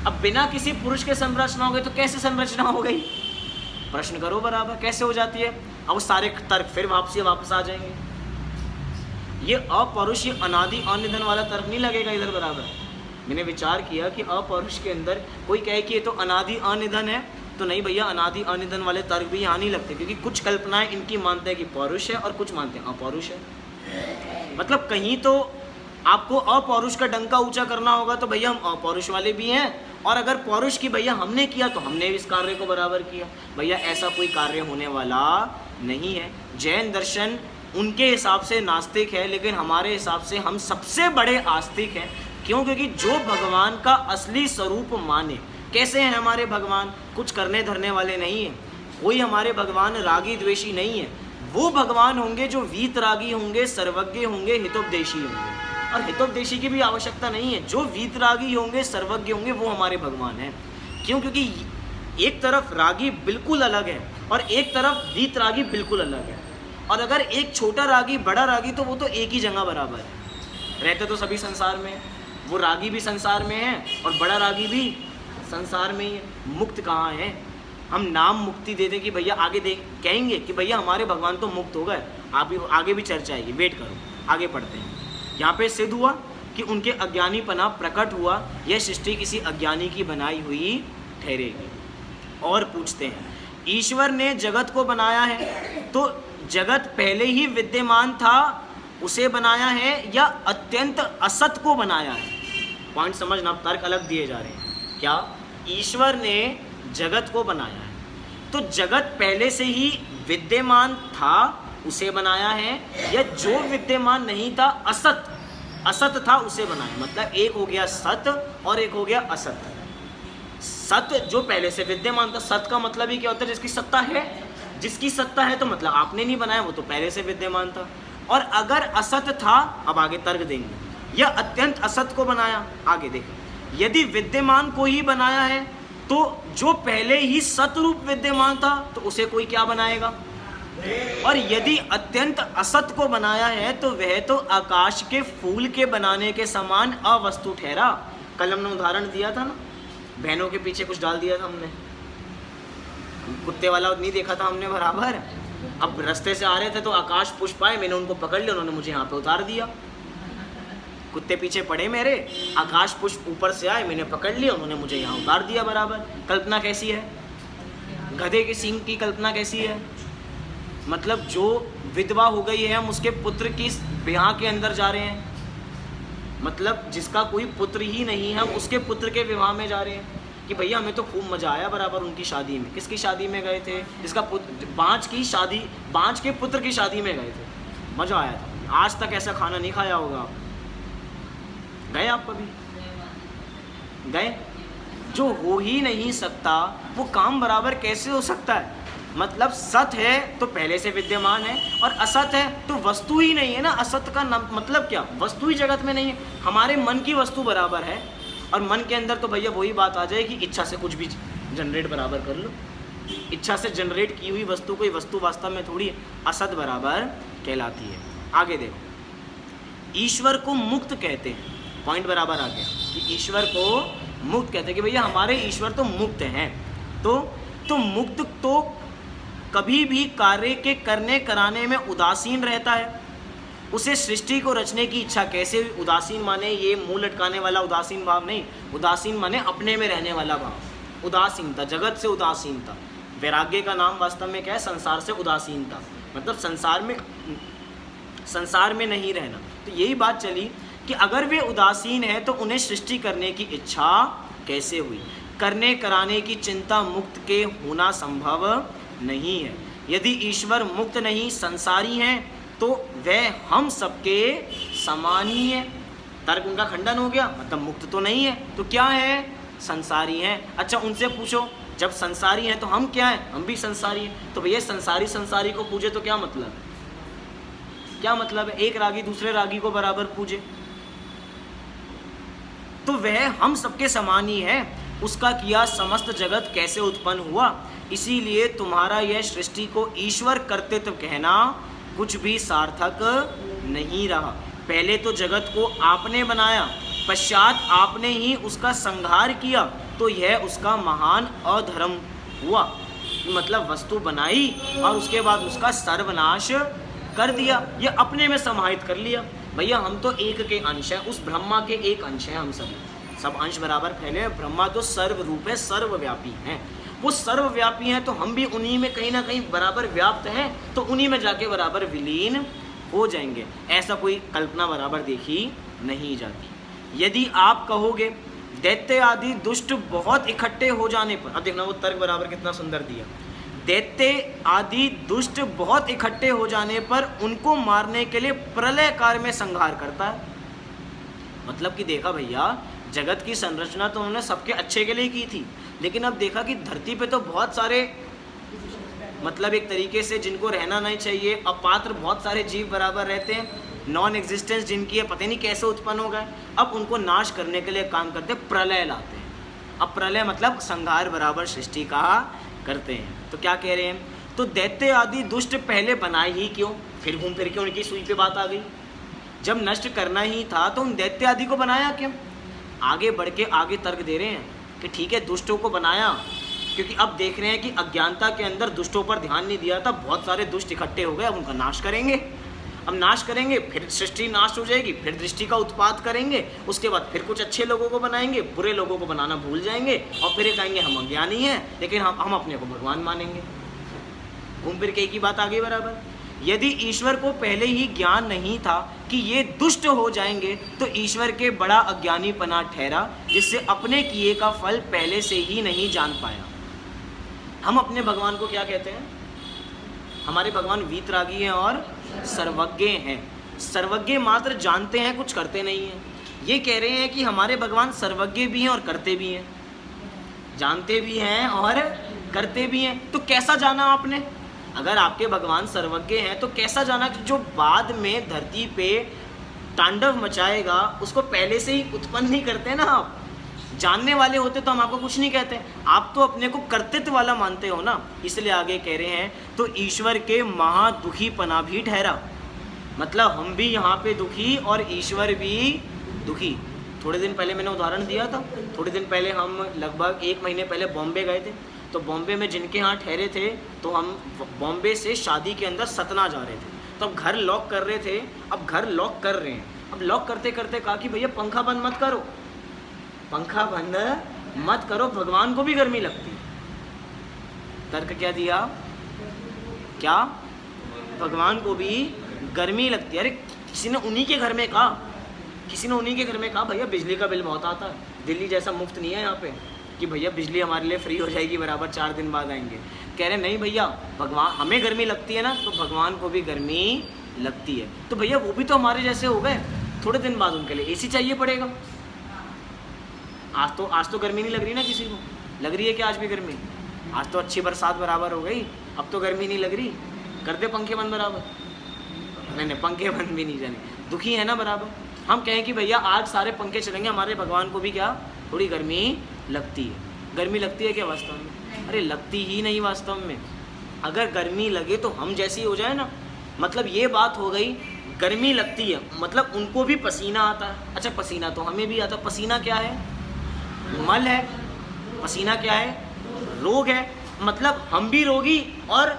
अब बिना किसी पुरुष के संरचना हो गई तो कैसे संरचना हो गई? प्रश्न करो बराबर, कैसे हो जाती है? अब वो सारे तर्क फिर वापस आ जाएंगे। ये अपौरुष, ये अनादि अनिधन वाला तर्क नहीं लगेगा इधर बराबर। मैंने विचार किया कि अपौरुष के अंदर कोई कहे कि ये तो अनादि अनिधन है, तो नहीं भैया, अनादि अनिधन वाले तर्क भी यहाँ नहीं लगते, क्योंकि कुछ कल्पनाएं इनकी मानते हैं कि पौरुष है और कुछ मानते हैं अपौरुष है। मतलब कहीं तो आपको अपौरुष का डंका ऊंचा करना होगा तो भैया हम अपौरुष वाले भी हैं, और अगर पौरुष की भैया हमने किया तो हमने इस कार्य को बराबर किया। भैया ऐसा कोई कार्य होने वाला नहीं है। जैन दर्शन उनके हिसाब से नास्तिक है, लेकिन हमारे हिसाब से हम सबसे बड़े आस्तिक हैं। क्यों? क्योंकि जो भगवान का असली स्वरूप माने। कैसे हैं हमारे भगवान? कुछ करने धरने वाले नहीं हैं। कोई हमारे भगवान रागी द्वेषी नहीं है। वो भगवान होंगे जो वीतरागी होंगे, सर्वज्ञ होंगे, हितोपदेशी होंगे। और हितोपदेशी की भी आवश्यकता नहीं है, जो वीतरागी होंगे, सर्वज्ञ होंगे, वो हमारे भगवान हैं। क्यों? क्योंकि एक तरफ रागी बिल्कुल अलग है और एक तरफ वीतरागी बिल्कुल अलग है। और अगर एक छोटा रागी बड़ा रागी, तो वो तो एक ही जगह बराबर है। रहते तो सभी संसार में, वो रागी भी संसार में है और बड़ा रागी भी संसार में ही है। मुक्त कहाँ है? हम नाम मुक्ति दे दें कि भैया आगे कहेंगे कि भैया हमारे भगवान तो मुक्त हो गए। आगे भी चर्चा आएगी, वेट करो, आगे पढ़ते हैं। यहाँ पे सिद्ध हुआ कि उनके अज्ञानीपना प्रकट हुआ, यह सृष्टि किसी अज्ञानी की बनाई हुई ठहरेगी। और पूछते हैं, ईश्वर ने जगत को बनाया है तो जगत पहले ही विद्यमान था उसे बनाया है या अत्यंत असत को बनाया है? पॉइंट समझना, तर्क अलग दिए जा रहे हैं। क्या? ईश्वर ने जगत को बनाया है तो जगत पहले से ही विद्यमान था उसे बनाया है, या जो विद्यमान नहीं था असत था उसे बनाया? मतलब एक हो गया सत और एक हो गया असत। सत जो पहले से विद्यमान था, सत का मतलब ही क्या होता है? जिसकी सत्ता है। जिसकी सत्ता है तो मतलब आपने नहीं बनाया, वो तो पहले से विद्यमान था। और अगर असत था, अब आगे तर्क देंगे, या अत्यंत असत को बनाया। आगे देखो, यदि विद्यमान को ही बनाया है तो जो पहले ही सतरूप विद्यमान था तो उसे कोई क्या बनाएगा? और यदि अत्यंत असत को बनाया है तो वह तो आकाश के फूल के बनाने के समान अवस्तु ठहरा। कल हमने उदाहरण दिया था ना, बहनों के पीछे कुछ डाल दिया था हमने, कुत्ते वाला नहीं देखा था हमने बराबर। अब रास्ते से आ रहे थे तो आकाश पुष्प आए, मैंने उनको पकड़ लिया, उन्होंने मुझे यहाँ पे उतार दिया। कुत्ते पीछे पड़े मेरे, आकाश पुष्प ऊपर से आए, मैंने पकड़ लिया, उन्होंने मुझे यहाँ उतार दिया बराबर। कल्पना कैसी है? गधे के सींग की कल्पना कैसी है? मतलब जो विधवा हो गई है, हम उसके पुत्र की ब्याह के अंदर जा रहे हैं। मतलब जिसका कोई पुत्र ही नहीं है, हम उसके पुत्र के विवाह में जा रहे हैं कि भैया हमें तो खूब मज़ा आया बराबर उनकी शादी में। किसकी शादी में गए थे? जिसका पुत्र, बांझ की शादी, बांझ के पुत्र की शादी में गए थे, मज़ा आया था। आज तक ऐसा खाना नहीं खाया होगा, गए आप कभी? गए? जो हो ही नहीं सकता वो काम बराबर कैसे हो सकता है? मतलब सत है तो पहले से विद्यमान है, और असत है तो वस्तु ही नहीं है ना। असत का मतलब क्या? वस्तु ही जगत में नहीं है। हमारे मन की वस्तु बराबर है, और मन के अंदर तो भैया वही बात आ जाए कि इच्छा से कुछ भी जनरेट बराबर कर लो। इच्छा से जनरेट की हुई वस्तु कोई वस्तु वास्तव में थोड़ी असत बराबर कहलाती है। आगे देखो, ईश्वर को मुक्त कहते हैं। पॉइंट बराबर आ गया कि ईश्वर को मुक्त कहते हैं कि भैया हमारे ईश्वर तो मुक्त हैं। तो मुक्त तो कभी भी कार्य के करने कराने में उदासीन रहता है। उसे सृष्टि को रचने की इच्छा कैसे हुई? उदासीन माने ये मुंह लटकाने वाला उदासीन भाव नहीं, उदासीन माने अपने में रहने वाला भाव। उदासीनता, जगत से उदासीनता। वैराग्य का नाम वास्तव में क्या है? संसार से उदासीनता, मतलब संसार में नहीं रहना। तो यही बात चली कि अगर वे उदासीन है तो उन्हें सृष्टि करने की इच्छा कैसे हुई? करने कराने की चिंता मुक्त के होना संभव नहीं है। यदि ईश्वर मुक्त नहीं, संसारी हैं, तो वह हम सबके समान ही है। तर्क उनका खंडन हो गया, मतलब मुक्त तो नहीं है तो क्या है? संसारी हैं। अच्छा, उनसे पूछो जब संसारी हैं तो हम क्या हैं? हम भी संसारी हैं। तो भैया संसारी को पूजे तो क्या मतलब? क्या मतलब है? एक रागी दूसरे रागी को बराबर पूजे तो वह हम सबके समान ही है। उसका किया समस्त जगत कैसे उत्पन्न हुआ? इसीलिए तुम्हारा यह सृष्टि को ईश्वर कर्तृत्व कहना कुछ भी सार्थक नहीं रहा। पहले तो जगत को आपने बनाया, पश्चात आपने ही उसका संहार किया, तो यह उसका महान अधर्म हुआ। मतलब वस्तु बनाई और उसके बाद उसका सर्वनाश कर दिया, यह अपने में समाहित कर लिया। भैया हम तो एक के अंश हैं, उस ब्रह्मा के एक अंश हैं हम सब अंश बराबर फैले। ब्रह्मा तो सर्वरूप है, सर्वव्यापी हैं। वो सर्वव्यापी हैं तो हम भी उन्हीं में कहीं ना कहीं बराबर व्याप्त हैं, तो उन्हीं में जाके बराबर विलीन हो जाएंगे। ऐसा कोई कल्पना बराबर देखी नहीं जाती। यदि आप कहोगे दैत्य आदि दुष्ट बहुत इकट्ठे हो जाने पर, अब देखना वो तर्क बराबर कितना सुंदर दिया। दैत्य आदि दुष्ट बहुत इकट्ठे हो जाने पर उनको मारने के लिए प्रलय काल में संहार करता है। मतलब कि देखा भैया, जगत की संरचना तो उन्होंने सबके अच्छे के लिए की थी, लेकिन अब देखा कि धरती पे तो बहुत सारे, मतलब एक तरीके से जिनको रहना नहीं चाहिए, अपात्र बहुत सारे जीव बराबर रहते हैं, नॉन एग्जिस्टेंस जिनकी है, पता नहीं कैसे उत्पन्न हो गए। अब उनको नाश करने के लिए काम करते, प्रलय लाते हैं। अब प्रलय मतलब संहार बराबर सृष्टि का करते हैं। तो क्या कह रहे हैं? तो दैत्य आदि दुष्ट पहले बनाए ही क्यों? फिर घूम फिर के उनकी सुई पे बात आ गई। जब नष्ट करना ही था तो उन दैत्य आदि को बनाया क्यों? आगे बढ़ के आगे तर्क दे रहे हैं कि ठीक है दुष्टों को बनाया, क्योंकि अब देख रहे हैं कि अज्ञानता के अंदर दुष्टों पर ध्यान नहीं दिया था, बहुत सारे दुष्ट इकट्ठे हो गए, अब उनका नाश करेंगे। अब नाश करेंगे फिर सृष्टि नाश हो जाएगी, फिर दृष्टि का उत्पात करेंगे, उसके बाद फिर कुछ अच्छे लोगों को बनाएंगे, बुरे लोगों को बनाना भूल जाएंगे, और फिर कहेंगे हम अज्ञानी हैं, लेकिन हम अपने को भगवान मानेंगे। घूम फिर के एक ही बात आ गई बराबर। यदि ईश्वर को पहले ही ज्ञान नहीं था कि ये दुष्ट हो जाएंगे, तो ईश्वर के बड़ा अज्ञानीपना ठहरा, जिससे अपने किए का फल पहले से ही नहीं जान पाया। हम अपने भगवान को क्या कहते हैं? हमारे भगवान वीतरागी हैं और सर्वज्ञ हैं। सर्वज्ञ मात्र जानते हैं, कुछ करते नहीं हैं। ये कह रहे हैं कि हमारे भगवान सर्वज्ञ भी हैं और करते भी हैं, जानते भी हैं और करते भी हैं। तो कैसा जाना आपने? अगर आपके भगवान सर्वज्ञ हैं तो कैसा जाना कि जो बाद में धरती पे तांडव मचाएगा उसको पहले से ही उत्पन्न नहीं करते ना आप। जानने वाले होते तो हम आपको कुछ नहीं कहते, आप तो अपने को कर्तृत्व वाला मानते हो ना। इसलिए आगे कह रहे हैं तो ईश्वर के महादुखीपना भी ठहरा। मतलब हम भी यहाँ पे दुखी और ईश्वर भी दुखी। थोड़े दिन पहले मैंने उदाहरण दिया था, थोड़े दिन पहले हम लगभग 1 महीने पहले बॉम्बे गए थे। तो बॉम्बे में जिनके यहाँ ठहरे थे, तो हम बॉम्बे से शादी के अंदर सतना जा रहे थे, तो अब घर लॉक कर रहे थे। अब घर लॉक कर रहे हैं, अब लॉक करते करते कहा कि भैया पंखा बंद मत करो, पंखा बंद मत करो, भगवान को भी गर्मी लगती है। तर्क क्या दिया? क्या भगवान को भी गर्मी लगती है? अरे किसी ने उन्हीं के घर में कहा, किसी ने उन्हीं के घर में कहा भैया बिजली का बिल बहुत आता है, दिल्ली जैसा मुफ्त नहीं है यहाँ पे कि भैया बिजली हमारे लिए फ्री हो जाएगी बराबर 4 दिन बाद आएंगे। कह रहे नहीं भैया, भगवान हमें गर्मी लगती है ना तो भगवान को भी गर्मी लगती है, तो भैया वो भी तो हमारे जैसे हो गए, थोड़े दिन बाद उनके लिए एसी चाहिए पड़ेगा। आज तो गर्मी नहीं लग रही ना किसी को, लग रही है कि आज भी गर्मी? आज तो अच्छी बरसात बराबर हो गई, अब तो गर्मी नहीं लग रही, कर दे पंखे बंद बराबर। नहीं पंखे बंद भी नहीं जाने, दुखी है ना बराबर। हम कहें कि भैया आज सारे पंखे चलेंगे, हमारे भगवान को भी क्या थोड़ी गर्मी लगती है। गर्मी लगती है क्या वास्तव में? अरे लगती ही नहीं वास्तव में। अगर गर्मी लगे तो हम जैसी हो जाए ना, मतलब ये बात हो गई, गर्मी लगती है मतलब उनको भी पसीना आता है। अच्छा पसीना तो हमें भी आता, पसीना क्या है? मल है। पसीना क्या है? रोग है। मतलब हम भी रोगी और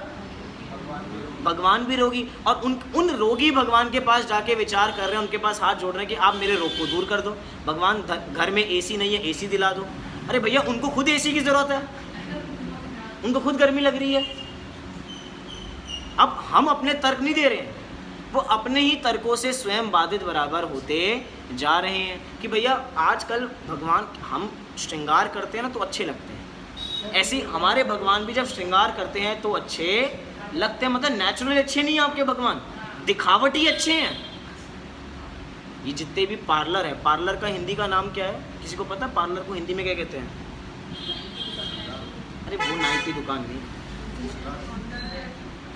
भगवान भी रोगी, और उन रोगी भगवान के पास जाके विचार कर रहे हैं, उनके पास हाथ जोड़ रहे हैं कि आप मेरे रोग को दूर कर दो। भगवान घर में एसी नहीं है, एसी दिला दो। अरे भैया उनको खुद एसी की ज़रूरत है, उनको खुद गर्मी लग रही है। अब हम अपने तर्क नहीं दे रहे हैं, वो अपने ही तर्कों से स्वयं बाधित बराबर होते जा रहे हैं कि भैया आजकल भगवान हम श्रृंगार करते हैं ना तो अच्छे लगते हैं, ऐसे हमारे भगवान भी जब श्रृंगार करते हैं तो अच्छे लगते हैं। मतलब नेचुरली अच्छे नहीं हैं आपके भगवान, दिखावटी अच्छे हैं। ये जितने भी पार्लर है, पार्लर का हिंदी का नाम क्या है? किसी को पता? पार्लर को हिंदी में क्या कहते हैं? अरे वो नाई की दुकान नहीं,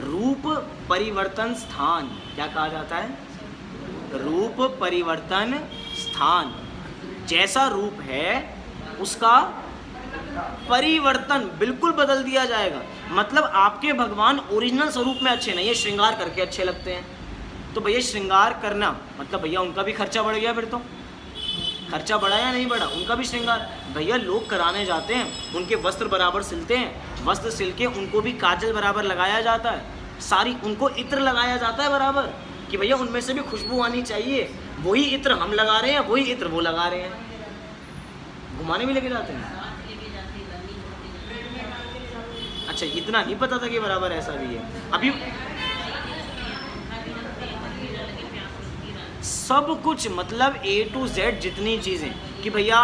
रूप परिवर्तन स्थान। क्या कहा जाता है? रूप परिवर्तन स्थान। जैसा रूप है उसका परिवर्तन बिल्कुल बदल दिया जाएगा। मतलब आपके भगवान ओरिजिनल स्वरूप में अच्छे नहीं है, श्रृंगार करके अच्छे लगते हैं। तो भैया श्रृंगार करना मतलब भैया उनका भी खर्चा बढ़ गया, फिर तो खर्चा बढ़ा या नहीं बढ़ा? उनका भी श्रृंगार भैया लोग कराने जाते हैं, उनके वस्त्र बराबर सिलते हैं, वस्त्र सिल के उनको भी काजल बराबर लगाया जाता है, सारी उनको इत्र लगाया जाता है बराबर कि भैया उनमें से भी खुशबू आनी चाहिए। वही इत्र हम लगा रहे हैं, वही इत्र वो लगा रहे हैं, घुमाने भी लेके जाते हैं। अच्छा इतना नहीं पता था कि बराबर ऐसा भी है। अभी सब कुछ मतलब A to Z जितनी चीज़ें कि भैया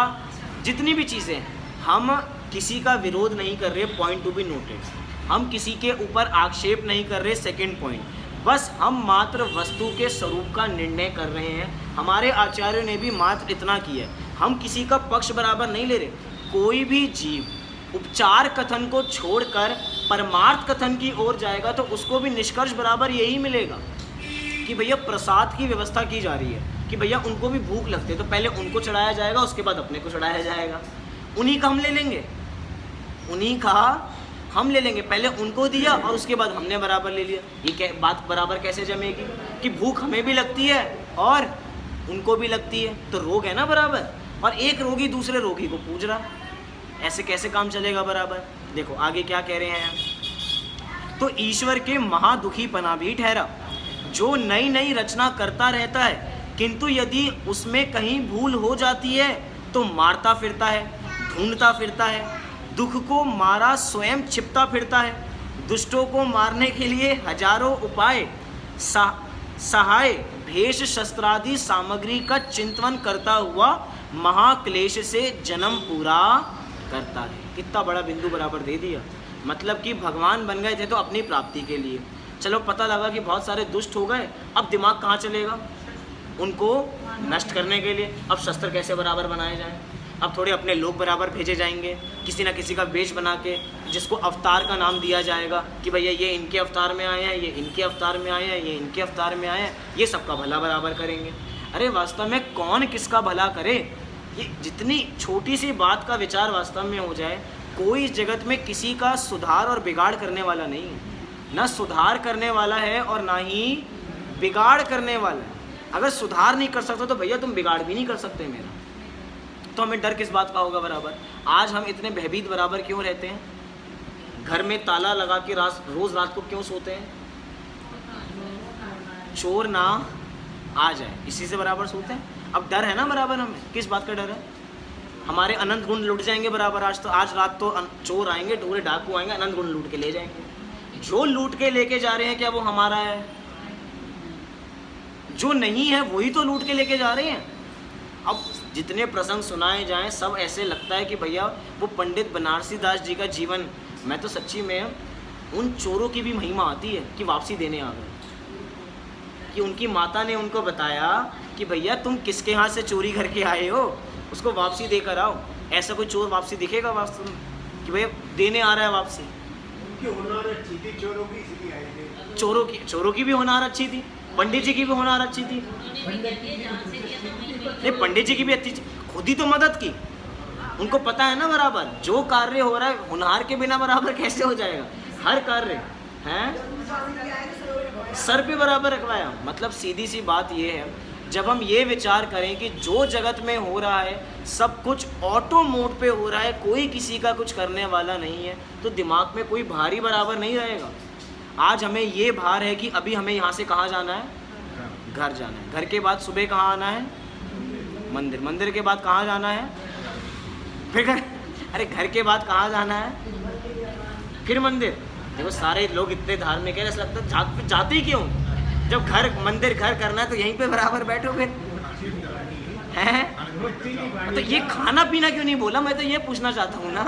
जितनी भी चीज़ें, हम किसी का विरोध नहीं कर रहे, पॉइंट टू बी नोटेड। हम किसी के ऊपर आक्षेप नहीं कर रहे, सेकंड पॉइंट। बस हम मात्र वस्तु के स्वरूप का निर्णय कर रहे हैं। हमारे आचार्यों ने भी मात्र इतना किया है, हम किसी का पक्ष बराबर नहीं ले रहे। कोई भी जीव उपचार कथन को छोड़कर परमार्थ कथन की ओर जाएगा तो उसको भी निष्कर्ष बराबर यही मिलेगा कि भैया प्रसाद की व्यवस्था की जा रही है कि भैया उनको भी भूख लगती है तो पहले उनको चढ़ाया जाएगा, उसके बाद अपने को चढ़ाया जाएगा। उन्हीं का हम ले लेंगे, उन्हीं का हम ले लेंगे, पहले उनको दिया और उसके बाद हमने बराबर ले लिया। ये बात बराबर कैसे जमेगी कि भूख हमें भी लगती है और उनको भी लगती है, तो रोग है ना बराबर। और एक रोगी दूसरे रोगी को पूज रहा, ऐसे कैसे काम चलेगा बराबर? देखो आगे क्या कह रहे हैं। तो ईश्वर के महादुखीपना भी ठहरा, जो नई नई रचना करता रहता है किंतु यदि उसमें कहीं भूल हो जाती है तो मारता फिरता है, ढूंढता फिरता है, दुख को मारा स्वयं छिपता फिरता है, दुष्टों को मारने के लिए हजारों उपाय सहाय भेष शस्त्रादि सामग्री का चिंतन करता हुआ महाक्लेश से जन्म पूरा करता है। कितना बड़ा बिंदु बराबर दे दिया। मतलब कि भगवान बन गए थे तो अपनी प्राप्ति के लिए, चलो पता लगा कि बहुत सारे दुष्ट हो गए, अब दिमाग कहाँ चलेगा? उनको नष्ट करने के लिए। अब शस्त्र कैसे बराबर बनाए जाएं? अब थोड़े अपने लोग बराबर भेजे जाएंगे, किसी ना किसी का वेश बना के जिसको अवतार का नाम दिया जाएगा कि भैया ये इनके अवतार में आए हैं, ये इनके अवतार में आए हैं, ये इनके अवतार में आए हैं, ये सबका भला बराबर करेंगे। अरे वास्तव में कौन किसका भला करे? ये जितनी छोटी सी बात का विचार वास्तव में हो जाए, कोई इस जगत में किसी का सुधार और बिगाड़ करने वाला नहीं है। ना सुधार करने वाला है और ना ही बिगाड़ करने वाला है। अगर सुधार नहीं कर सकते तो भैया तुम बिगाड़ भी नहीं कर सकते मेरा, तो हमें डर किस बात का होगा बराबर? आज हम इतने भयभीत बराबर क्यों रहते हैं? घर में ताला लगा के रोज़ रात को क्यों सोते हैं? चोर ना आ जाए इसी से बराबर सोते हैं। अब डर है ना बराबर, हमें किस बात का डर है? हमारे अनंत गुण लूट जाएंगे बराबर। आज रात तो चोर आएंगे, पूरे डाकू आएंगे, अनंत गुण लूट के ले जाएंगे। जो लूट के लेके जा रहे हैं क्या वो हमारा है? जो नहीं है वही तो लूट के लेके जा रहे हैं। अब जितने प्रसंग सुनाए जाएं सब ऐसे लगता है कि भैया वो पंडित बनारसी दास जी का जीवन, मैं तो सच्ची में उन चोरों की भी महिमा आती है कि वापसी देने आ गए, कि उनकी माता ने उनको बताया कि भैया तुम किसके हाथ से चोरी करके आए हो, उसको वापसी देकर आओ। ऐसा कोई चोर वापसी दिखेगा वापसी में कि भैया देने आ रहा है वापसी? उनकी होनार अच्छी थी, चोरों की इसलिए आए थे। चोरों की भी होनार अच्छी थी, पंडित जी की भी होनार अच्छी थी। उन्होंने भी कह दिया जहाँ से लिया था वहीं पे। नहीं, पंडित जी की भी अच्छी, खुद ही तो मदद की, उनको पता है ना बराबर जो कार्य हो रहा है होनहार के बिना बराबर कैसे हो जाएगा। हर कार्य हैं सर पे बराबर रखवाया। मतलब सीधी सी बात ये है, जब हम ये विचार करें कि जो जगत में हो रहा है सब कुछ ऑटो मोड पे हो रहा है, कोई किसी का कुछ करने वाला नहीं है, तो दिमाग में कोई भारी बराबर नहीं रहेगा। आज हमें ये भार है कि अभी हमें यहाँ से कहाँ जाना है, घर जाना है। घर के बाद सुबह कहाँ आना है, मंदिर। मंदिर के बाद कहाँ जाना है, फिर घर। अरे घर के बाद कहाँ जाना है, फिर मंदिर। देखो सारे लोग इतने धार्मिक है, ऐसा लगता है जाते ही क्यों? जब घर मंदिर घर करना है तो यहीं पे बराबर बैठो फिर, हैं? तो ये खाना पीना क्यों नहीं बोला? मैं तो ये पूछना चाहता हूँ ना,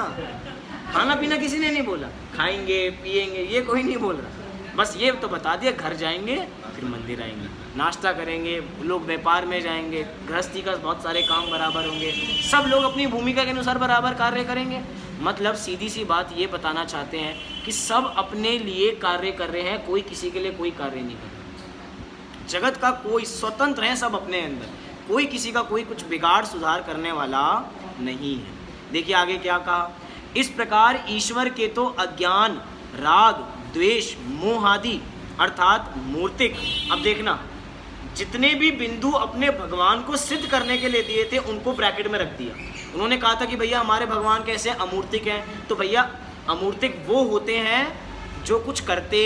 खाना पीना किसी ने नहीं बोला, खाएंगे पिएंगे ये कोई नहीं बोल रहा। बस ये तो बता दिया घर जाएंगे फिर मंदिर आएंगे, नाश्ता करेंगे, लोग व्यापार में जाएंगे, गृहस्थी का बहुत सारे काम बराबर होंगे, सब लोग अपनी भूमिका के अनुसार बराबर कार्य करेंगे। मतलब सीधी सी बात ये बताना चाहते हैं कि सब अपने लिए कार्य कर रहे हैं, कोई किसी के लिए कोई कार्य नहीं कर रहा। जगत का कोई स्वतंत्र है, सब अपने अंदर, कोई किसी का कोई कुछ बिगाड़ सुधार करने वाला नहीं है। देखिए आगे क्या कहा, इस प्रकार ईश्वर के तो अज्ञान राग द्वेष मोह आदि अर्थात मूर्तिक, अब देखना जितने भी बिंदु अपने भगवान को सिद्ध करने के लिए दिए थे उनको ब्रैकेट में रख दिया। उन्होंने कहा था कि भैया हमारे भगवान कैसे अमूर्तिक हैं, तो भैया अमूर्तिक वो होते हैं जो कुछ करते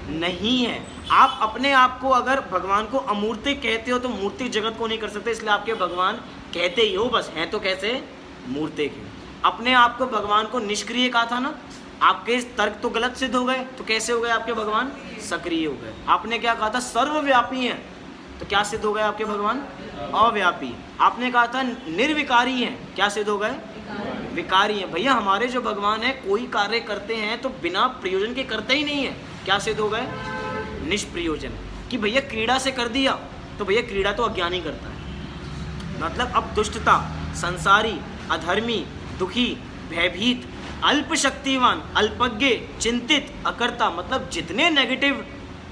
नहीं हैं। आप अपने आप को अगर भगवान को अमूर्तिक कहते हो तो मूर्तिक जगत को नहीं कर सकते, इसलिए आपके भगवान कहते ही हो, बस हैं तो कैसे मूर्तिक हैं। अपने आप को भगवान को निष्क्रिय कहा था ना, आपके तर्क तो गलत सिद्ध हो गए, तो कैसे हो गए आपके भगवान? सक्रिय हो गए। आपने क्या कहा था? सर्वव्यापी हैं, तो क्या सिद्ध हो गए आपके भगवान? अव्यापी। आपने कहा था निर्विकारी हैं, क्या सिद्ध हो गए? विकारी हैं। भैया हमारे जो भगवान है कोई कार्य करते हैं तो बिना प्रयोजन के करते ही नहीं है, क्या सिद्ध हो गए? निष्प्रयोजन। कि भैया क्रीड़ा से कर दिया, तो भैया क्रीड़ा तो अज्ञानी करता है। मतलब अब दुष्टता, संसारी, अधर्मी, दुखी, भयभीत, अल्प शक्तिवान, अल्पज्ञ, चिंतित, अकर्ता, मतलब जितने नेगेटिव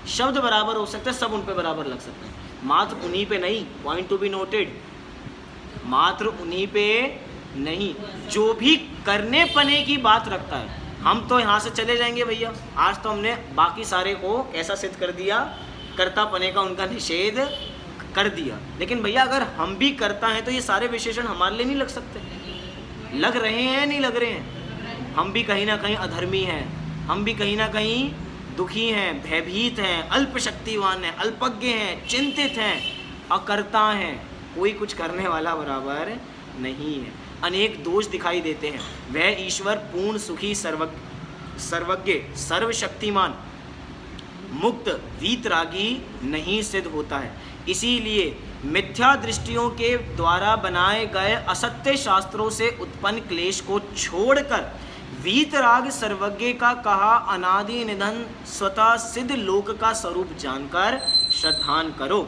शब्द बराबर हो सकते हैं सब उन पे बराबर लग सकते हैं। मात्र उन्हीं पे नहीं, पॉइंट टू बी नोटेड, मात्र उन्हीं पे नहीं, जो भी करने पने की बात रखता है। हम तो यहाँ से चले जाएंगे भैया, आज तो हमने बाकी सारे को ऐसा सिद्ध कर दिया, कर्ता पने का उनका निषेध कर दिया, लेकिन भैया अगर हम भी करता हैं तो ये सारे विशेषण हमारे लिए नहीं लग सकते? लग रहे हैं नहीं लग रहे हैं? हम भी कहीं ना कहीं अधर्मी हैं, हम भी कहीं ना कहीं दुखी हैं, भयभीत हैं, अल्प शक्तिवान हैं, अल्पज्ञ हैं, चिंतित हैं, अकर्ता हैं, कोई कुछ करने वाला बराबर नहीं है। अनेक दोष दिखाई देते हैं। वह ईश्वर पूर्ण सुखी सर्वज्ञ सर्वशक्तिमान मुक्त वीतरागी नहीं सिद्ध होता है। इसीलिए मिथ्या दृष्टियों के द्वारा बनाए गए असत्य शास्त्रों से उत्पन्न क्लेश को छोड़कर वीतराग सर्वज्ञ का कहा अनादि निधन स्वतः सिद्ध लोक का स्वरूप जानकर श्रद्धान करो।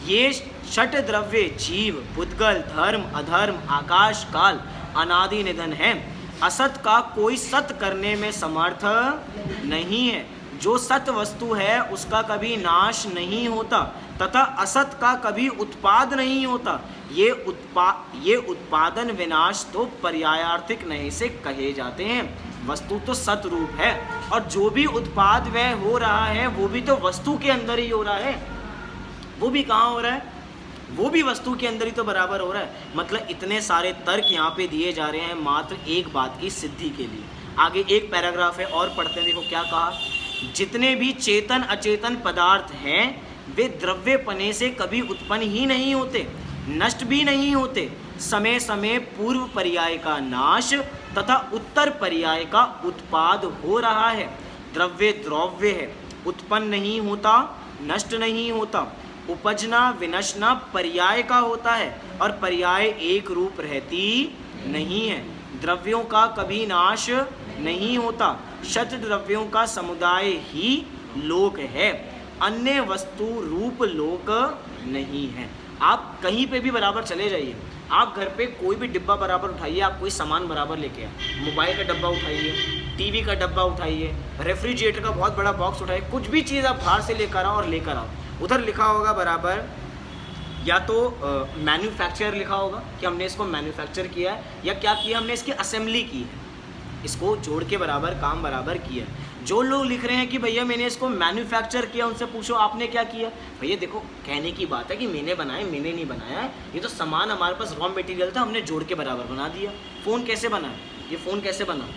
ये षट द्रव्य जीव, पुद्गल, धर्म, अधर्म, आकाश, काल अनादि निधन है। असत का कोई सत करने में समर्थ नहीं है। जो सत वस्तु है उसका कभी नाश नहीं होता तथा असत का कभी उत्पाद नहीं होता। ये उत्पादन विनाश तो पर्यायार्थिक नहीं से कहे जाते हैं। वस्तु तो सत रूप है और जो भी उत्पाद वह हो रहा है वो भी तो वस्तु के अंदर ही हो रहा है। वो भी कहाँ हो रहा है? वो भी वस्तु के अंदर ही तो बराबर हो रहा है। मतलब इतने सारे तर्क यहाँ पे दिए जा रहे हैं मात्र एक बात की सिद्धि के लिए। आगे एक पैराग्राफ है और पढ़ते हैं, देखो क्या कहा। जितने भी चेतन अचेतन पदार्थ हैं वे द्रव्यपने से कभी उत्पन्न ही नहीं होते, नष्ट भी नहीं होते। समय समय पूर्व पर्याय का नाश तथा उत्तर पर्याय का उत्पाद हो रहा है। द्रव्य द्रव्य है, उत्पन्न नहीं होता, नष्ट नहीं होता। उपजना विनशना पर्याय का होता है और पर्याय एक रूप रहती नहीं है। द्रव्यों का कभी नाश नहीं होता, शत द्रव्यों का समुदाय ही लोक है, अन्य वस्तु रूप लोक नहीं है। आप कहीं पे भी बराबर चले जाइए, आप घर पे कोई भी डिब्बा बराबर उठाइए, आप कोई सामान बराबर लेके आए, मोबाइल का डब्बा उठाइए, टीवी का डब्बा उठाइए, रेफ्रिजरेटर का बहुत बड़ा बॉक्स उठाइए, कुछ भी चीज़ आप बाहर से लेकर आओ और लेकर आओ, उधर लिखा होगा बराबर या तो मैन्युफैक्चर लिखा होगा कि हमने इसको मैन्युफैक्चर किया है, या क्या किया हमने इसकी असेंबली की है, इसको जोड़ के बराबर काम बराबर किया है। जो लोग लिख रहे हैं कि भैया मैंने इसको मैन्युफैक्चर किया, उनसे पूछो आपने क्या किया। भैया देखो कहने की बात है कि मैंने बनाया, मैंने नहीं बनाया है, ये तो सामान हमारे पास रॉ मटेरियल था, हमने जोड़ के बराबर बना दिया। फ़ोन कैसे बना, ये फ़ोन कैसे बना,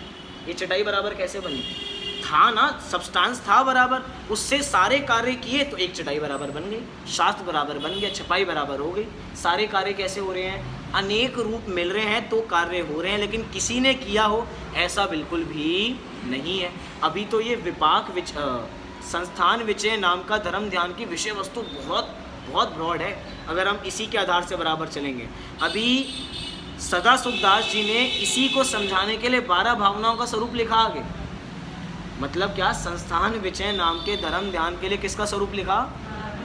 ये चटाई बराबर कैसे बनी, था ना, सब्सटेंस था बराबर, उससे सारे कार्य किए तो एक चटाई बराबर बन गई, शास्त्र बराबर बन गया, छपाई बराबर हो गई। सारे कार्य कैसे हो रहे हैं, अनेक रूप मिल रहे हैं तो कार्य हो रहे हैं, लेकिन किसी ने किया हो ऐसा बिल्कुल भी नहीं है। अभी तो ये विपाक संस्थान विचय नाम का धर्म ध्यान की विषय वस्तु बहुत बहुत ब्रॉड है, अगर हम इसी के आधार से बराबर चलेंगे। अभी सदा सुखदास जी ने इसी को समझाने के लिए 12 भावनाओं का स्वरूप लिखा आगे। मतलब क्या, संस्थान विचय नाम के धर्म ध्यान के लिए किसका स्वरूप लिखा,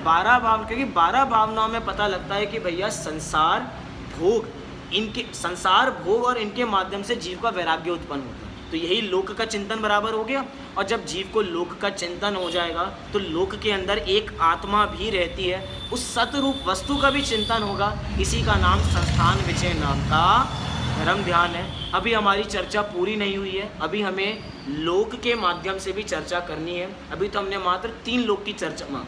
12 भावना, क्योंकि 12 भावनाओं में पता लगता है कि भैया संसार भोग, इनके संसार भोग और इनके माध्यम से जीव का वैराग्य उत्पन्न होता है, तो यही लोक का चिंतन बराबर हो गया। और जब जीव को लोक का चिंतन हो जाएगा तो लोक के अंदर एक आत्मा भी रहती है, उस सतरूप वस्तु का भी चिंतन होगा, इसी का नाम संस्थान विचय नाम का धर्म ध्यान है। अभी हमारी चर्चा पूरी नहीं हुई है, अभी हमें लोक के माध्यम से भी चर्चा करनी है। अभी तो हमने मात्र 3 लोक की चर्चा,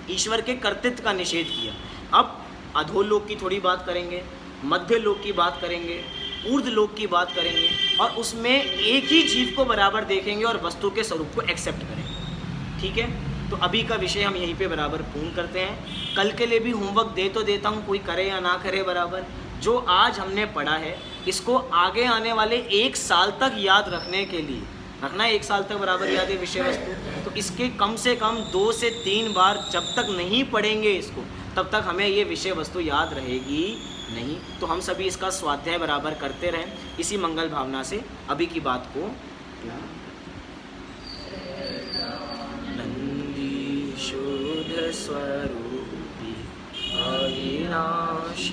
ईश्वर के कर्तृत्व का निषेध किया। अब अधोलोक की थोड़ी बात करेंगे, मध्य लोक की बात करेंगे, ऊर्ध्व लोक की बात करेंगे, और उसमें एक ही जीव को बराबर देखेंगे और वस्तु के स्वरूप को एक्सेप्ट करेंगे। ठीक है, तो अभी का विषय हम यहीं पे बराबर पूर्ण करते हैं। कल के लिए भी होमवर्क दे तो देता हूँ, कोई करे या ना करे बराबर। जो आज हमने पढ़ा है इसको आगे आने वाले 1 साल तक याद रखने के लिए रखना है, 1 साल तक बराबर याद है विषय वस्तु, तो इसके कम से कम 2 से 3 बार जब तक नहीं पढ़ेंगे इसको, तब तक हमें ये विषय वस्तु याद रहेगी नहीं। तो हम सभी इसका स्वाध्याय बराबर करते रहें इसी मंगल भावना से। अभी की बात को नंदी शुद्ध स्वरूपी अविनाशी